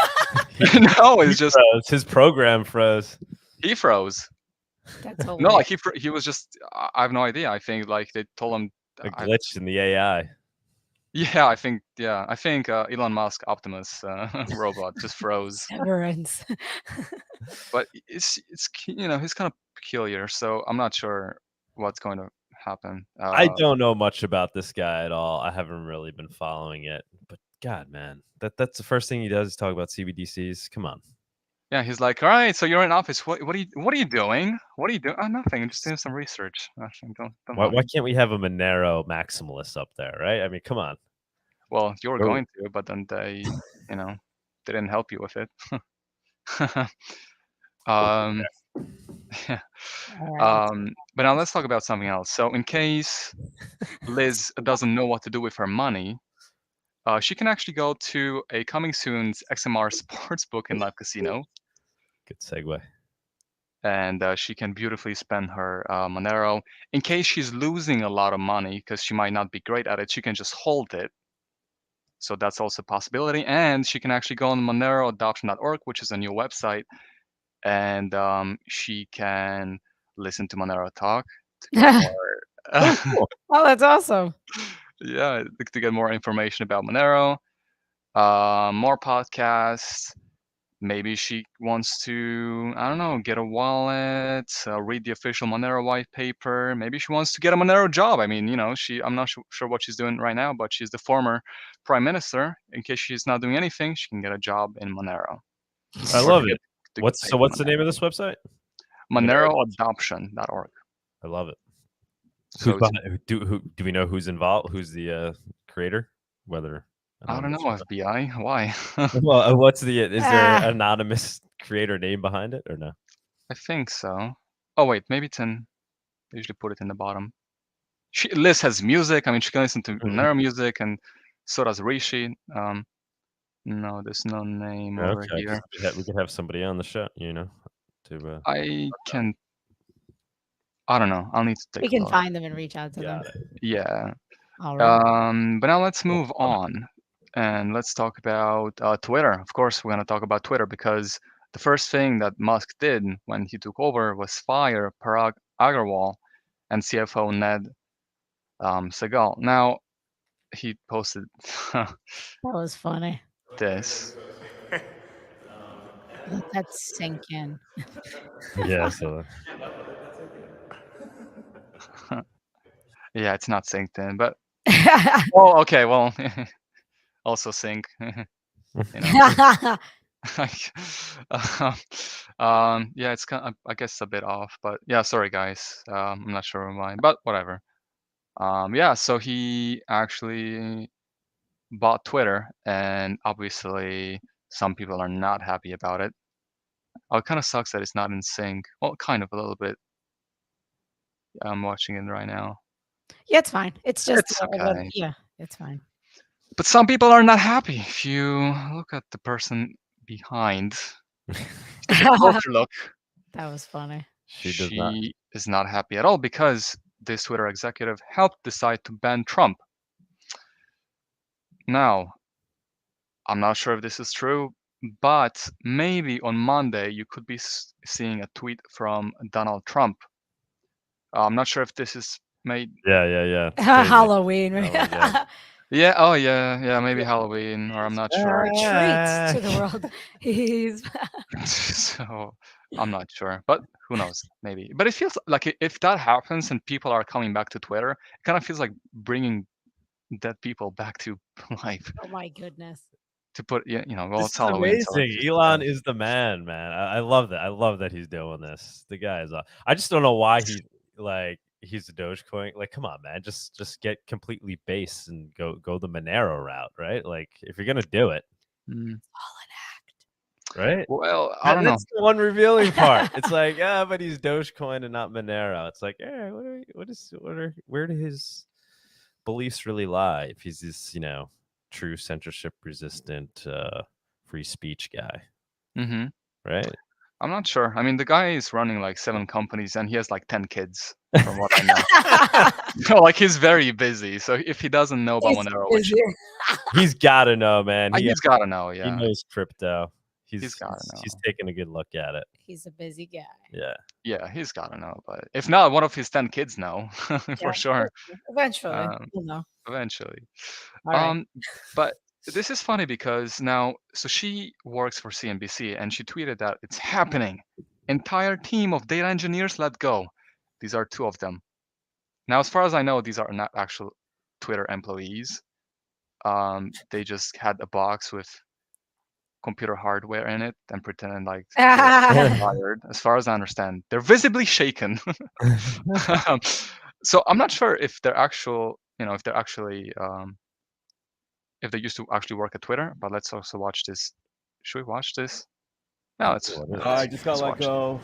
No, it's just froze. His program froze. He froze. That's hilarious. No, like he was just. I have no idea. I think like they told him A glitch in the AI. Yeah, I think Elon Musk Optimus robot just froze. Severance. But it's he's kind of peculiar, so I'm not sure what's going to happen. I don't know much about this guy at all. I haven't really been following it, but God, man, that's the first thing he does is talk about CBDCs. Come on. Yeah, he's like, all right, so you're in office. What are you doing? What are you doing? Oh, nothing. I'm just doing some research. Don't Why can't we have a Monero maximalist up there, right? I mean, come on. Well, you were going to, but then they, they didn't help you with it. Yeah. But now let's talk about something else. So in case Liz doesn't know what to do with her money, she can actually go to a coming soon's XMR Sportsbook in Live Casino. Good segue. And she can beautifully spend her Monero. In case she's losing a lot of money, because she might not be great at it, she can just hold it. So that's also a possibility. And she can actually go on Moneroadoption.org, which is a new website, and she can listen to Monero talk. Oh, that's awesome. Yeah, to get more information about Monero, more podcasts. Maybe she wants to, I don't know, get a wallet, read the official Monero white paper. Maybe she wants to get a Monero job. I mean, I'm not sure what she's doing right now, but she's the former prime minister. In case she's not doing anything, she can get a job in Monero. I love it. What's the name of this website? Moneroadoption.org. I love it. So do we know who's involved? Who's the creator? Whether I don't know, FBI. Why? Well, is there an anonymous creator name behind it or no? I think so. Oh wait, maybe it's in. They usually put it in the bottom. Liz has music. I mean, she can listen to Monero music, and so does Rishi. No, there's no name over here. We could have somebody on the show, to. I don't know. I'll need to take. We can find them and reach out to them. Yeah. All right. But now let's move on. And let's talk about Twitter. Of course, we're going to talk about Twitter because the first thing that Musk did when he took over was fire Parag Agrawal and CFO Ned Segal. Now, he posted that was funny. This. Let that sink in. Yeah. So. Yeah, it's not synced in, but oh, okay. Well. Also sync. Yeah, it's kind of, I guess, a bit off, but yeah, sorry guys, I'm not sure why, but whatever. Yeah, so he actually bought Twitter, and obviously some people are not happy about it. Oh, it kind of sucks that it's not in sync. Well, kind of a little bit. I'm watching it right now. Yeah, it's fine. It's okay. Yeah, it's fine. But some people are not happy. If you look at the person behind, take a closer look. That was funny. She is not happy at all because this Twitter executive helped decide to ban Trump. Now, I'm not sure if this is true, but maybe on Monday you could be seeing a tweet from Donald Trump. I'm not sure if this is made. Yeah. Halloween. Yeah. Oh, yeah. Maybe Halloween, or I'm not sure. Retreats to the world. He's So I'm not sure, but who knows? Maybe. But it feels like if that happens and people are coming back to Twitter, it kind of feels like bringing dead people back to life. oh my goodness. To put, well, This it's is Halloween. So amazing. Elon is the man, man. I love that. I love that he's doing this. The guy is. I just don't know why he's a Dogecoin. Like, come on, man. Just get completely base and go the Monero route, right? Like, if you're gonna do it, right? Well, I don't know. That's the one revealing part. It's like, but he's Dogecoin and not Monero. It's like, where do his beliefs really lie? If he's this, true censorship resistant free speech guy, right? I'm not sure. I mean, the guy is running like 7 companies and he has like 10 kids, from what I know. Like, he's very busy. So if he doesn't know about Monero, which he's got to know, man. he's got to know. Yeah, he knows crypto. He's got to know. He's taking a good look at it. He's a busy guy. Yeah, he's got to know. But if not, one of his 10 kids know for sure. Eventually, we'll know. Eventually. All right. But this is funny because now, so she works for CNBC and she tweeted that it's happening. Entire team of data engineers let go. These are 2 of them. Now, as far as I know, these are not actual Twitter employees. They just had a box with computer hardware in it and pretending like they're fired. As far as I understand, they're visibly shaken. So I'm not sure if they're actual, if they're actually, if they used to actually work at Twitter. But let's also watch this. Should we watch this? No, it's. I just got let go.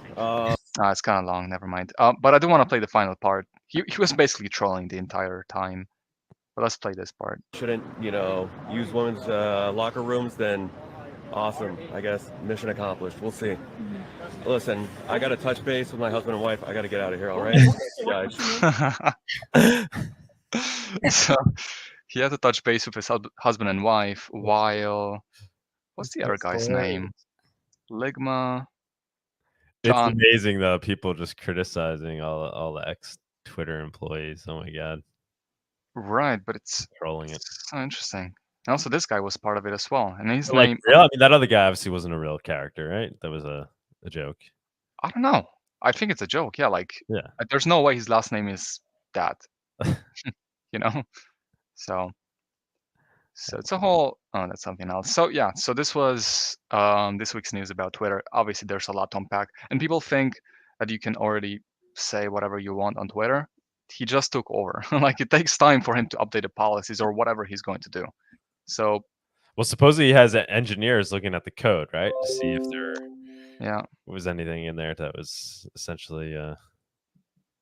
It's kind of long. Never mind. But I do want to play the final part. He was basically trolling the entire time. But let's play this part. Shouldn't use women's locker rooms? Then awesome. I guess mission accomplished. We'll see. Listen, I got to touch base with my husband and wife. I got to get out of here. All right, guys. So he had to touch base with his husband and wife while. What's the other guy's name? Ligma. John. It's amazing though. People just criticizing all the ex-Twitter employees. Oh my god. Right, but it's trolling it. So interesting. And also, this guy was part of it as well. And his like, name. I mean, that other guy obviously wasn't a real character, right? That was a joke. I don't know. I think it's a joke. Yeah, there's no way his last name is that. So it's a whole. Oh, that's something else. So yeah. So this was this week's news about Twitter. Obviously, there's a lot to unpack, and people think that you can already say whatever you want on Twitter. He just took over. Like, it takes time for him to update the policies or whatever he's going to do. So, well, supposedly he has engineers looking at the code, right, to see if there was anything in there that was essentially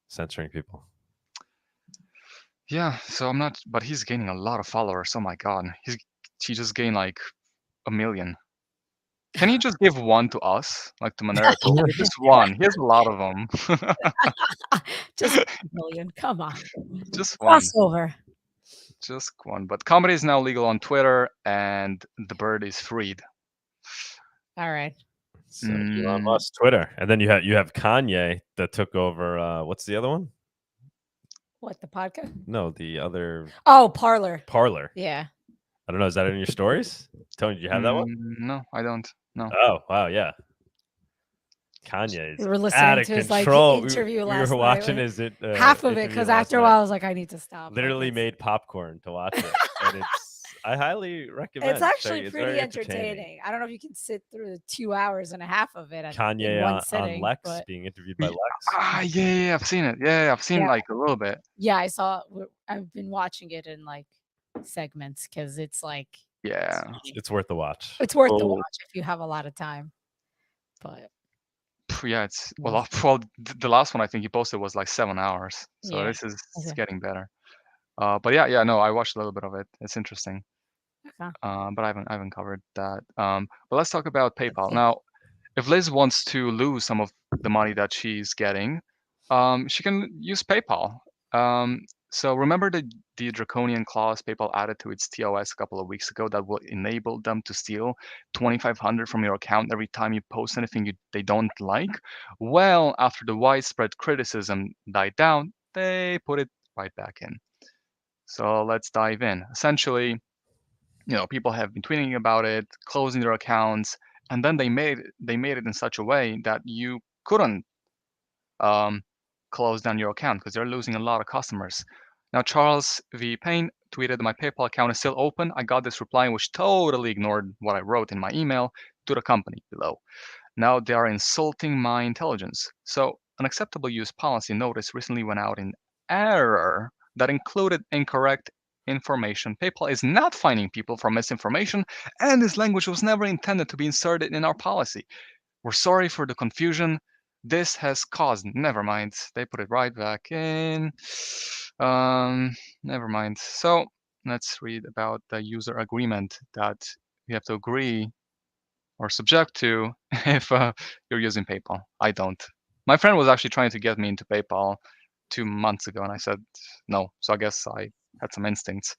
censoring people. Yeah, so I'm not, but he's gaining a lot of followers. Oh my god, he just gained like 1 million. Can you just give one to us, like to Monero? Just one. He has a lot of them. Just 1 million. Come on. Just one. Crossover. Just one. But comedy is now legal on Twitter, and the bird is freed. All right. So Elon Musk, Twitter, and then you have Kanye that took over. What's the other one? What, the podcast? No, the other. Oh, Parler. Parler. Yeah. I don't know. Is that in your stories? Tony, did you have that one? No, I don't. No. Oh wow, yeah. Kanye is we were listening out of to his control. interview last night. We were watching night. his half of it because after a while I was like, I need to stop. Literally made popcorn to watch it, and I highly recommend. It's actually pretty entertaining. I don't know if you can sit through the 2.5 hours of it. Kanye in one sitting, on Lex but... being interviewed by Lex. Yeah, I've seen it. Yeah, I've seen like a little bit. Yeah, I saw. I've been watching it in like segments because it's like. Yeah, it's worth the watch. It's worth the watch if you have a lot of time. But yeah, it's well. The last one I think he posted was like 7 hours, so this is getting better. But yeah, no, I watched a little bit of it. It's interesting. Okay. But I haven't covered that. But let's talk about PayPal now. If Liz wants to lose some of the money that she's getting, she can use PayPal. So remember the draconian clause PayPal added to its TOS a couple of weeks ago that will enable them to steal $2,500 from your account every time you post anything they don't like? Well, after the widespread criticism died down, they put it right back in. So let's dive in. Essentially, people have been tweeting about it, closing their accounts, and then they made it in such a way that you couldn't close down your account because they're losing a lot of customers. Now, Charles V. Payne tweeted, "My PayPal account is still open. I got this reply which totally ignored what I wrote in my email to the company below. Now they are insulting my intelligence." So an acceptable use policy notice recently went out in error that included incorrect information. PayPal is not fining people for misinformation, and this language was never intended to be inserted in our policy. We're sorry for the confusion this has caused. Never mind. They put it right back in. Never mind. So let's read about the user agreement that you have to agree or subject to if you're using PayPal. I don't. My friend was actually trying to get me into PayPal 2 months ago, and I said no. So I guess I had some instincts.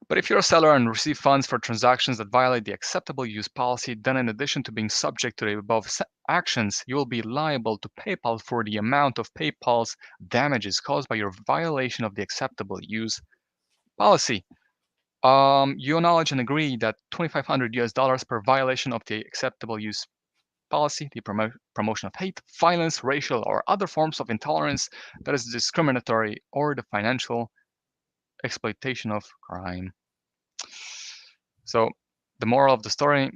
But if you're a seller and receive funds for transactions that violate the acceptable use policy, then in addition to being subject to the above actions, you will be liable to PayPal for the amount of PayPal's damages caused by your violation of the acceptable use policy. You acknowledge and agree that $2,500 per violation of the acceptable use policy, the promotion of hate, violence, racial, or other forms of intolerance that is discriminatory, or the financial exploitation of crime. So the moral of the story,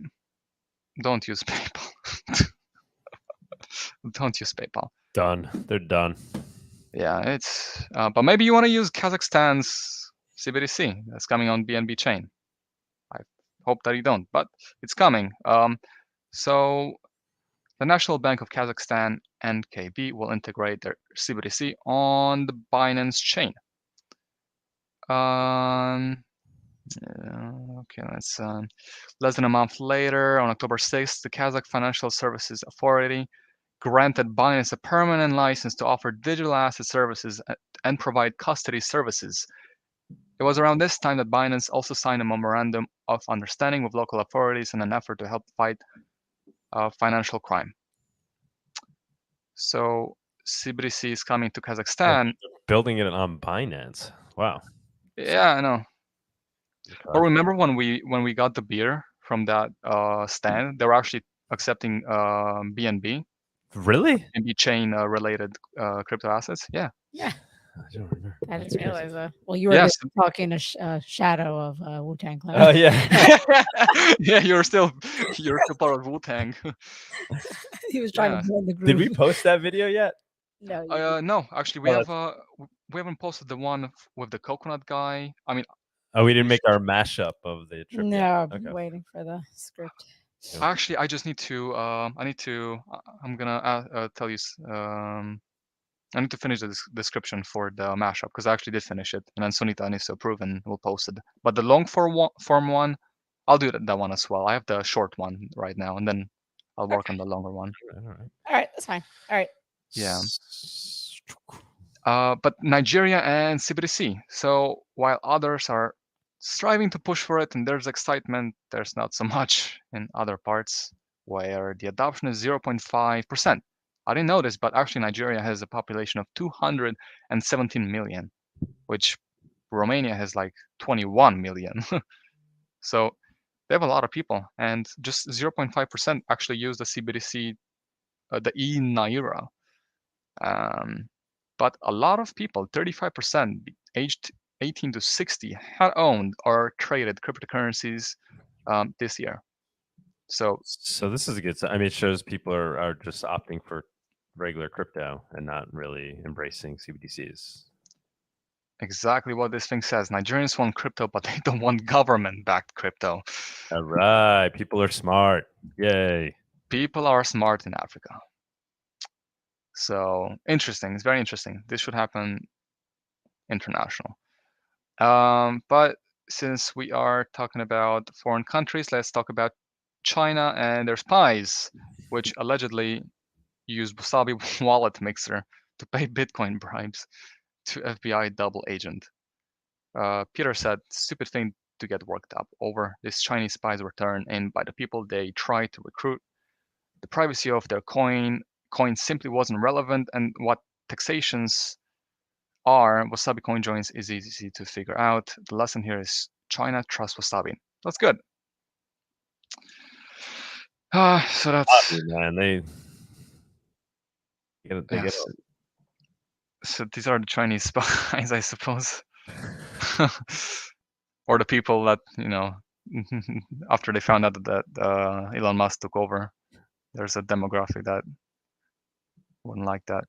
don't use PayPal. Don't use PayPal. Done. They're done. Yeah, it's but maybe you want to use Kazakhstan's CBDC that's coming on BNB chain. I hope that you don't, but it's coming. So the National Bank of Kazakhstan, NKB, will integrate their CBDC on the Binance chain. Okay, that's less than a month later, on October 6th, the Kazakh Financial Services Authority granted Binance a permanent license to offer digital asset services and provide custody services. It was around this time that Binance also signed a memorandum of understanding with local authorities in an effort to help fight financial crime. So CBDC is coming to Kazakhstan. Building it on Binance. Wow. Yeah, I know. But remember when we got the beer from that stand, they were actually accepting BNB. Really? BNB chain related crypto assets. Yeah. Yeah. I don't remember. I didn't realize that. Well, you were talking a shadow of Wu-Tang Clan. Oh yeah. Yeah, you're still part of Wu-Tang. He was trying to join the group. Did we post that video yet? No. No, actually, we haven't posted the one with the coconut guy. I mean. Oh, we didn't make our mashup of the trip. No, I'm waiting for the script. Actually, I just need to. I'm gonna tell you. I need to finish the description for the mashup because I actually did finish it, and then Sunita needs to approve, and we'll post it. But the long form one, I'll do that one as well. I have the short one right now, and then I'll work on the longer one. All right, that's fine. All right. Yeah. But Nigeria and CBDC. So while others are striving to push for it and there's excitement, there's not so much in other parts where the adoption is 0.5%. I didn't know this, but actually Nigeria has a population of 217 million, which Romania has like 21 million. So they have a lot of people, and just 0.5% actually use the CBDC, the e-Naira. But a lot of people, 35%, aged 18 to 60, had owned or traded cryptocurrencies this year. So this is a good sign. I mean, it shows people are just opting for regular crypto and not really embracing CBDCs. Exactly what this thing says. Nigerians want crypto, but they don't want government-backed crypto. All right. People are smart. Yay. People are smart in Africa. So interesting. It's very interesting. This should happen international. But since we are talking about foreign countries, let's talk about China and their spies, which allegedly use Wasabi wallet mixer to pay Bitcoin bribes to FBI double agent. Peter said, stupid thing to get worked up over. These Chinese spies were turned in by the people they tried to recruit. The privacy of their coin simply wasn't relevant, and what taxations are Wasabi coin joins is easy to figure out. The lesson here is China trust Wasabi. That's good. So that's man. They get so these are the Chinese spies, I suppose, or the people that after they found out that Elon Musk took over. There's a demographic that wouldn't like that.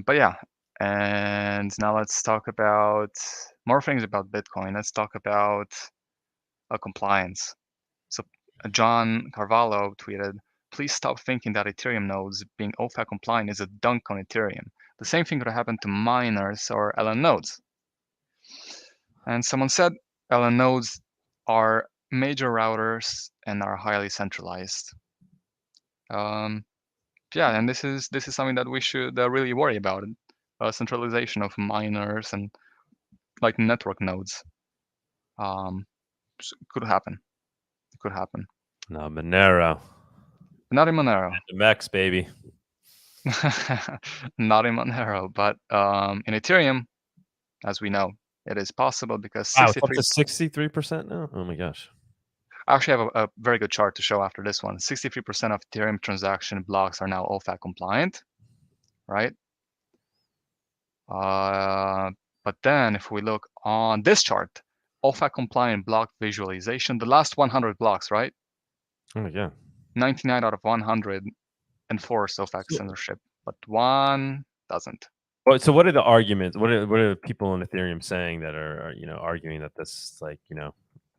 But yeah, and now let's talk about more things about Bitcoin. Let's talk about compliance. So John Carvalho tweeted, "Please stop thinking that Ethereum nodes being OFAC compliant is a dunk on Ethereum. The same thing could happen to miners or LN nodes." And someone said LN nodes are major routers and are highly centralized. Yeah, and this is something that we should really worry about: centralization of miners and like network nodes. Could happen. It could happen. No, Monero. Not in Monero. The Mex, baby. Not in Monero, but in Ethereum, as we know, it is possible because wow, it's up to 63% now. Oh my gosh! I actually have a very good chart to show after this one. 63% of Ethereum transaction blocks are now OFAC compliant, right? But then if we look on this chart, OFAC compliant block visualization, the last 100 blocks, right? Oh yeah. 99 out of 100 enforce OFAC censorship, but one doesn't. Well, so what are the arguments? What are people in Ethereum saying that are arguing that this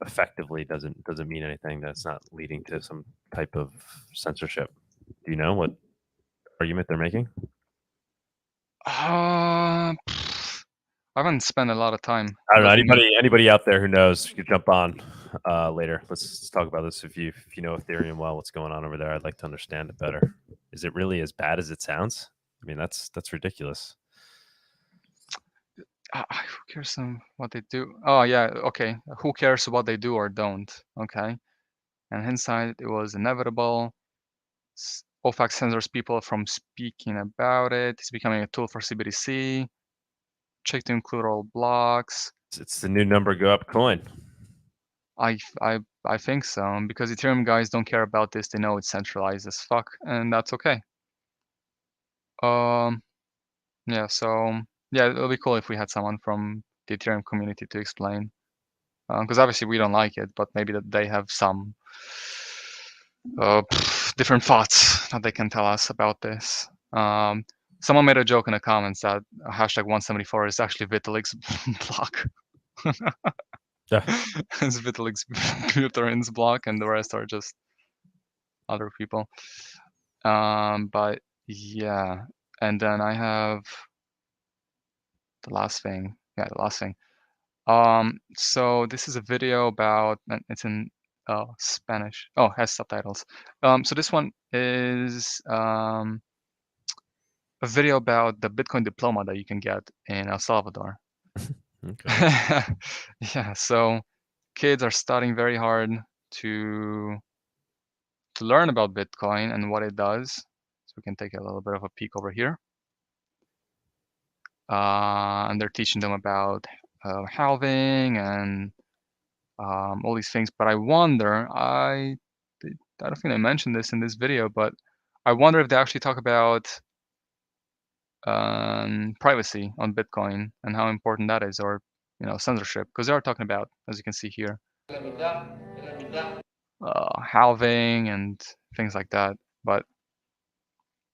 effectively doesn't mean anything, that's not leading to some type of censorship? Do you know what argument they're making? I haven't spent a lot of time. I don't know. Anybody out there who knows, you can jump on later. Let's talk about this. If you know Ethereum well, what's going on over there? I'd like to understand it better. Is it really as bad as it sounds? I mean, that's ridiculous. Who cares what they do? Oh yeah, okay. Who cares what they do or don't? Okay. And hindsight, it was inevitable. OFAC censors people from speaking about it. It's becoming a tool for CBDC. Check to include all blocks. It's the new number go up coin. I think so, because Ethereum guys don't care about this. They know it's centralized as fuck, and that's okay. Yeah. So yeah, it'll be cool if we had someone from the Ethereum community to explain, because obviously we don't like it, but maybe that they have some different thoughts that they can tell us about this. Someone made a joke in the comments that hashtag 174 is actually Vitalik's block. Yeah. It's Vitalik's Buterin's block, and the rest are just other people. But yeah, and then I have the last thing. Yeah, the last thing. So this is a video about, it's in Spanish. Oh, it has subtitles. So this one is a video about the Bitcoin diploma that you can get in El Salvador. Okay. Yeah, so kids are studying very hard to learn about Bitcoin and what it does. So we can take a little bit of a peek over here. And they're teaching them about halving and all these things. But I wonder, I don't think I mentioned this in this video, but I wonder if they actually talk about privacy on Bitcoin and how important that is, or censorship, because they are talking about, as you can see here, halving and things like that. But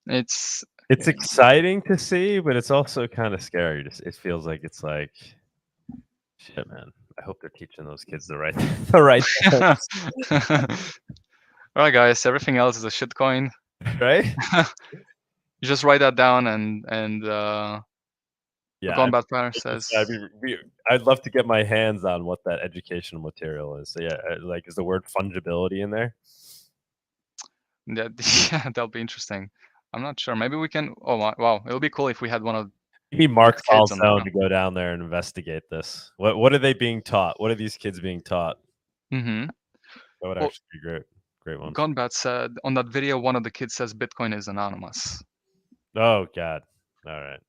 it's exciting to see, but it's also kind of scary. It feels like it's like, shit, man. I hope they're teaching those kids the right things. All right, guys. Everything else is a shitcoin, right? You just write that down and yeah. Combat Planner says. I'd love to get my hands on what that educational material is. So yeah, like, is the word fungibility in there? Yeah, that'll be interesting. I'm not sure. Maybe we can. Oh wow, it'll be cool if we had one of. Maybe Mark Falzone to go down there and investigate this. What are they being taught? What are these kids being taught? Mm-hmm. That would actually be great. Great one. Gunbat said on that video, one of the kids says Bitcoin is anonymous. Oh God! All right.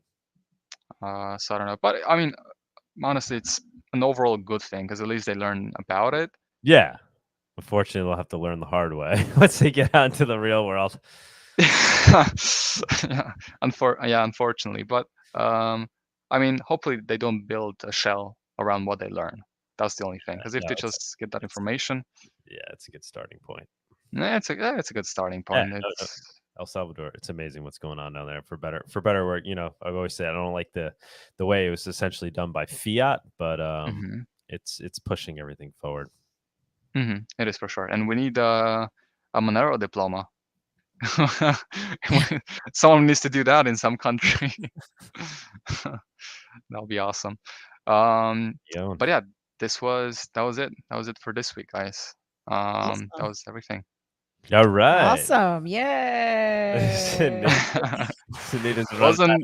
So I don't know, but I mean, honestly, it's an overall good thing because at least they learn about it. Yeah. Unfortunately, they'll have to learn the hard way once they get out into the real world. Yeah, unfortunately, but I mean, hopefully they don't build a shell around what they learn. That's the only thing. Because if they just get that information, yeah, it's a good starting point. It's a good starting point. Yeah, El Salvador, it's amazing what's going on down there for better work. You know, I've always said I don't like the way it was essentially done by fiat, but it's pushing everything forward. It is for sure, and we need a Monero diploma. Someone needs to do that in some country. That'll be awesome. But yeah, that was it. That was it for this week, guys. That was everything. All right. Awesome. Yay. Wasn't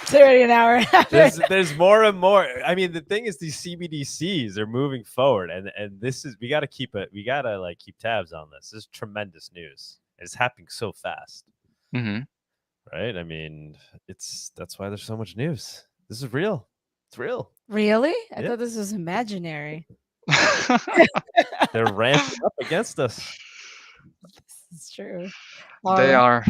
it's already an hour. there's more and more. I mean, the thing is, these CBDCs are moving forward, and this is we got to keep keep tabs on this. This is tremendous news. It's happening so fast. Right? I mean, that's why there's so much news. This is real. It's real. Really? I thought this was imaginary. They're ramping up against us. It's true. They are.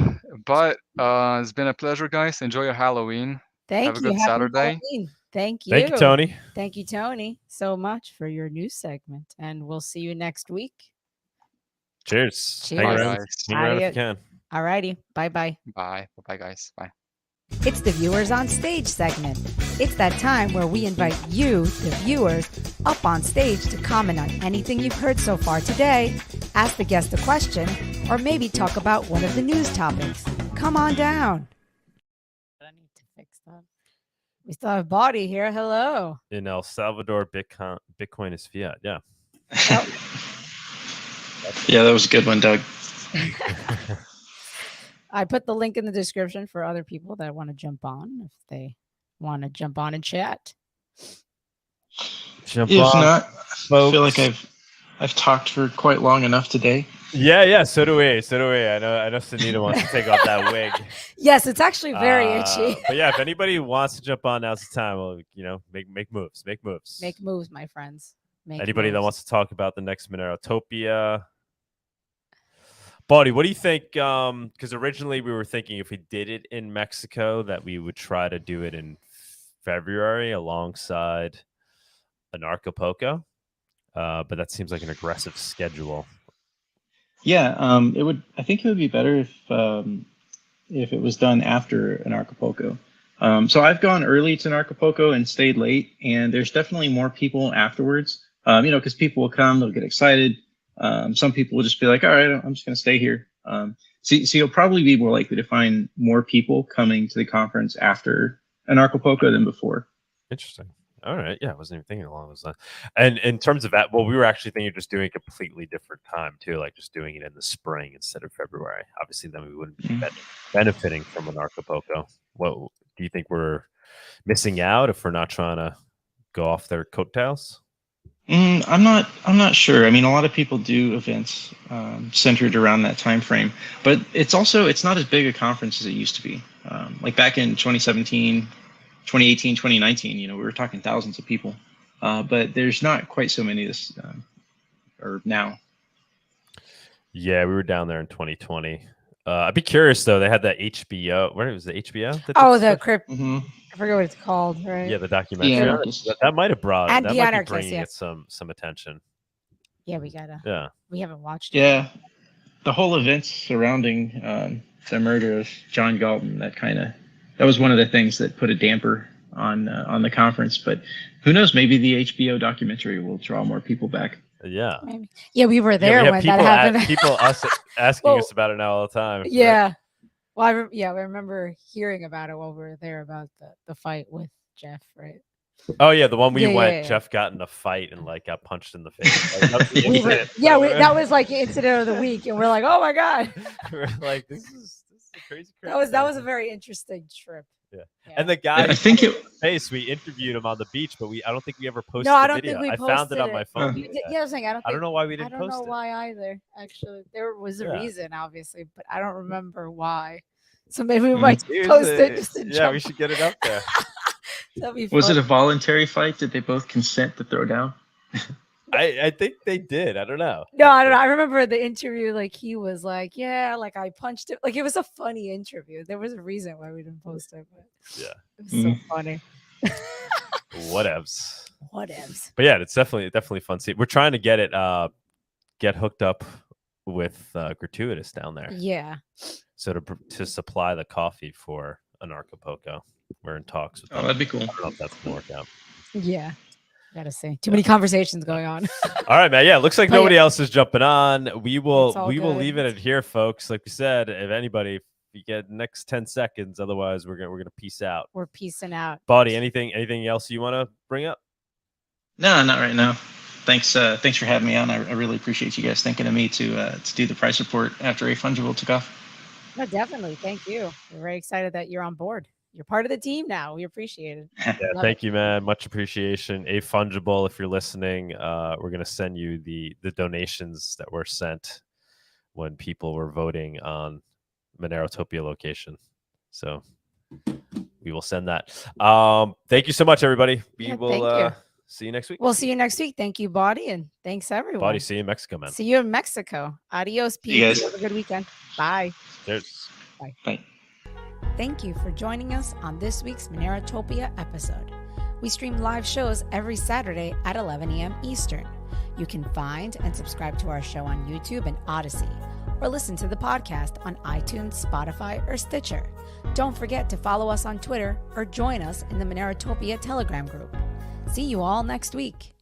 But it's been a pleasure, guys. Enjoy your Halloween. Have a good Saturday. Halloween. Thank you. Thank you, Tony. Thank you, Tony, so much for your news segment. And we'll see you next week. Cheers. Cheers. Hang around if you can. All righty. Bye-bye. Bye. Bye-bye, guys. Bye. It's the Viewers on Stage segment. It's that time where we invite you, the viewers, up on stage to comment on anything you've heard so far today, ask the guest a question, or maybe talk about one of the news topics. Come on down. I need to fix that. We still have Bawdy here. Hello. In El Salvador, Bitcoin is fiat. Yeah. Yeah, that was a good one, Doug. I put the link in the description for other people that want to jump on if they want to jump on and chat. If not, folks. I feel like I've talked for quite long enough today. Yeah, so do we. I know Sunita wants to take off that wig. Yes, it's actually very itchy. But yeah, if anybody wants to jump on, now's the time. Well, make moves. Make moves, my friends. Anybody that wants to talk about the next Monerotopia. Bawdy, what do you think? Because originally we were thinking if we did it in Mexico that we would try to do it in February alongside Anarchapulco. But that seems like an aggressive schedule. Yeah, it would. I think it would be better if it was done after Anarchapulco. So I've gone early to Anarchapulco and stayed late, and there's definitely more people afterwards. Because people will come, they'll get excited. Some people will just be like, all right, I'm just going to stay here. So you'll probably be more likely to find more people coming to the conference after Anarchapulco than before. Interesting. All right. Yeah, I wasn't even thinking along those lines. And in terms of that, well, we were actually thinking of just doing a completely different time too, like just doing it in the spring instead of February. Obviously, then we wouldn't be benefiting from Anarchapulco. What do you think we're missing out if we're not trying to go off their coattails? I'm not sure. I mean, a lot of people do events centered around that time frame, but it's not as big a conference as it used to be. Like back in 2017, 2018, 2019, we were talking thousands of people, but there's not quite so many this or now. Yeah, we were down there in 2020. I'd be curious though. They had that HBO. Where was the HBO? The crypt. I forget what it's called, right? Yeah, the documentary. Yeah. That might have brought. And that might be bringing it some attention. Yeah, we gotta. Yeah. We haven't watched it. Yeah, the whole event surrounding the murder of John Galton. That was one of the things that put a damper on the conference. But who knows? Maybe the HBO documentary will draw more people back. Yeah. Maybe. Yeah, we were there when that happened. People asking us about it now all the time. Yeah. Right? Well, I remember hearing about it while we were there about the fight with Jeff, right? Oh yeah, the one we went. Yeah. Jeff got in a fight and got punched in the face. That was like incident of the week, and we're like, oh my god. We're like, this is a crazy. That was a very interesting trip. Yeah. And the guy, I think we interviewed him on the beach, but I don't think we ever posted. No, I don't the video. think we I posted found it on my phone. Yeah, I was saying I don't know why we didn't post it. I don't know why either. Actually, there was a reason, obviously, but I don't remember why. So maybe we might post it. Yeah, we should get it up there. Was it a voluntary fight? Did they both consent to throw down? I think they did. I don't know. No, I don't know. I remember the interview, like he was like, yeah, like I punched it. Like it was a funny interview. There was a reason why we didn't post it, but yeah, it was so funny. Whatevs. Whatevs. But yeah, it's definitely fun. See, we're trying to get it get hooked up with Gratuitous down there. Yeah. So to supply the coffee for Anarchapulco. We're in talks with them. Oh, that'd be cool. I don't know if that's gonna work out. Yeah. Gotta say. Too many conversations going on. All right, man. Yeah, looks like nobody else is jumping on. We will good. leave it at here, folks. Like we said, if anybody, if you get next 10 seconds, otherwise we're gonna peace out. We're peacing out. Bawdy, anything else you want to bring up? No, not right now. Thanks for having me on. I really appreciate you guys thinking of me to do the price report after A-Fungible took off. No, definitely. Thank you. We're very excited that you're on board. You're part of the team now. We appreciate it. Yeah, thank you, man. Much appreciation. A-Fungible, if you're listening, we're gonna send you the donations that were sent when people were voting on Monerotopia location. So we will send that. Thank you so much, everybody. We will see you next week. We'll see you next week. Thank you, Bawdy, and thanks everyone. Bawdy, see you in Mexico, man. See you in Mexico. Adios, peeps. Have a good weekend. Bye. Cheers. Bye. Bye. Thank you for joining us on this week's Monerotopia episode. We stream live shows every Saturday at 11 a.m. Eastern. You can find and subscribe to our show on YouTube and Odyssey, or listen to the podcast on iTunes, Spotify, or Stitcher. Don't forget to follow us on Twitter or join us in the Monerotopia Telegram group. See you all next week.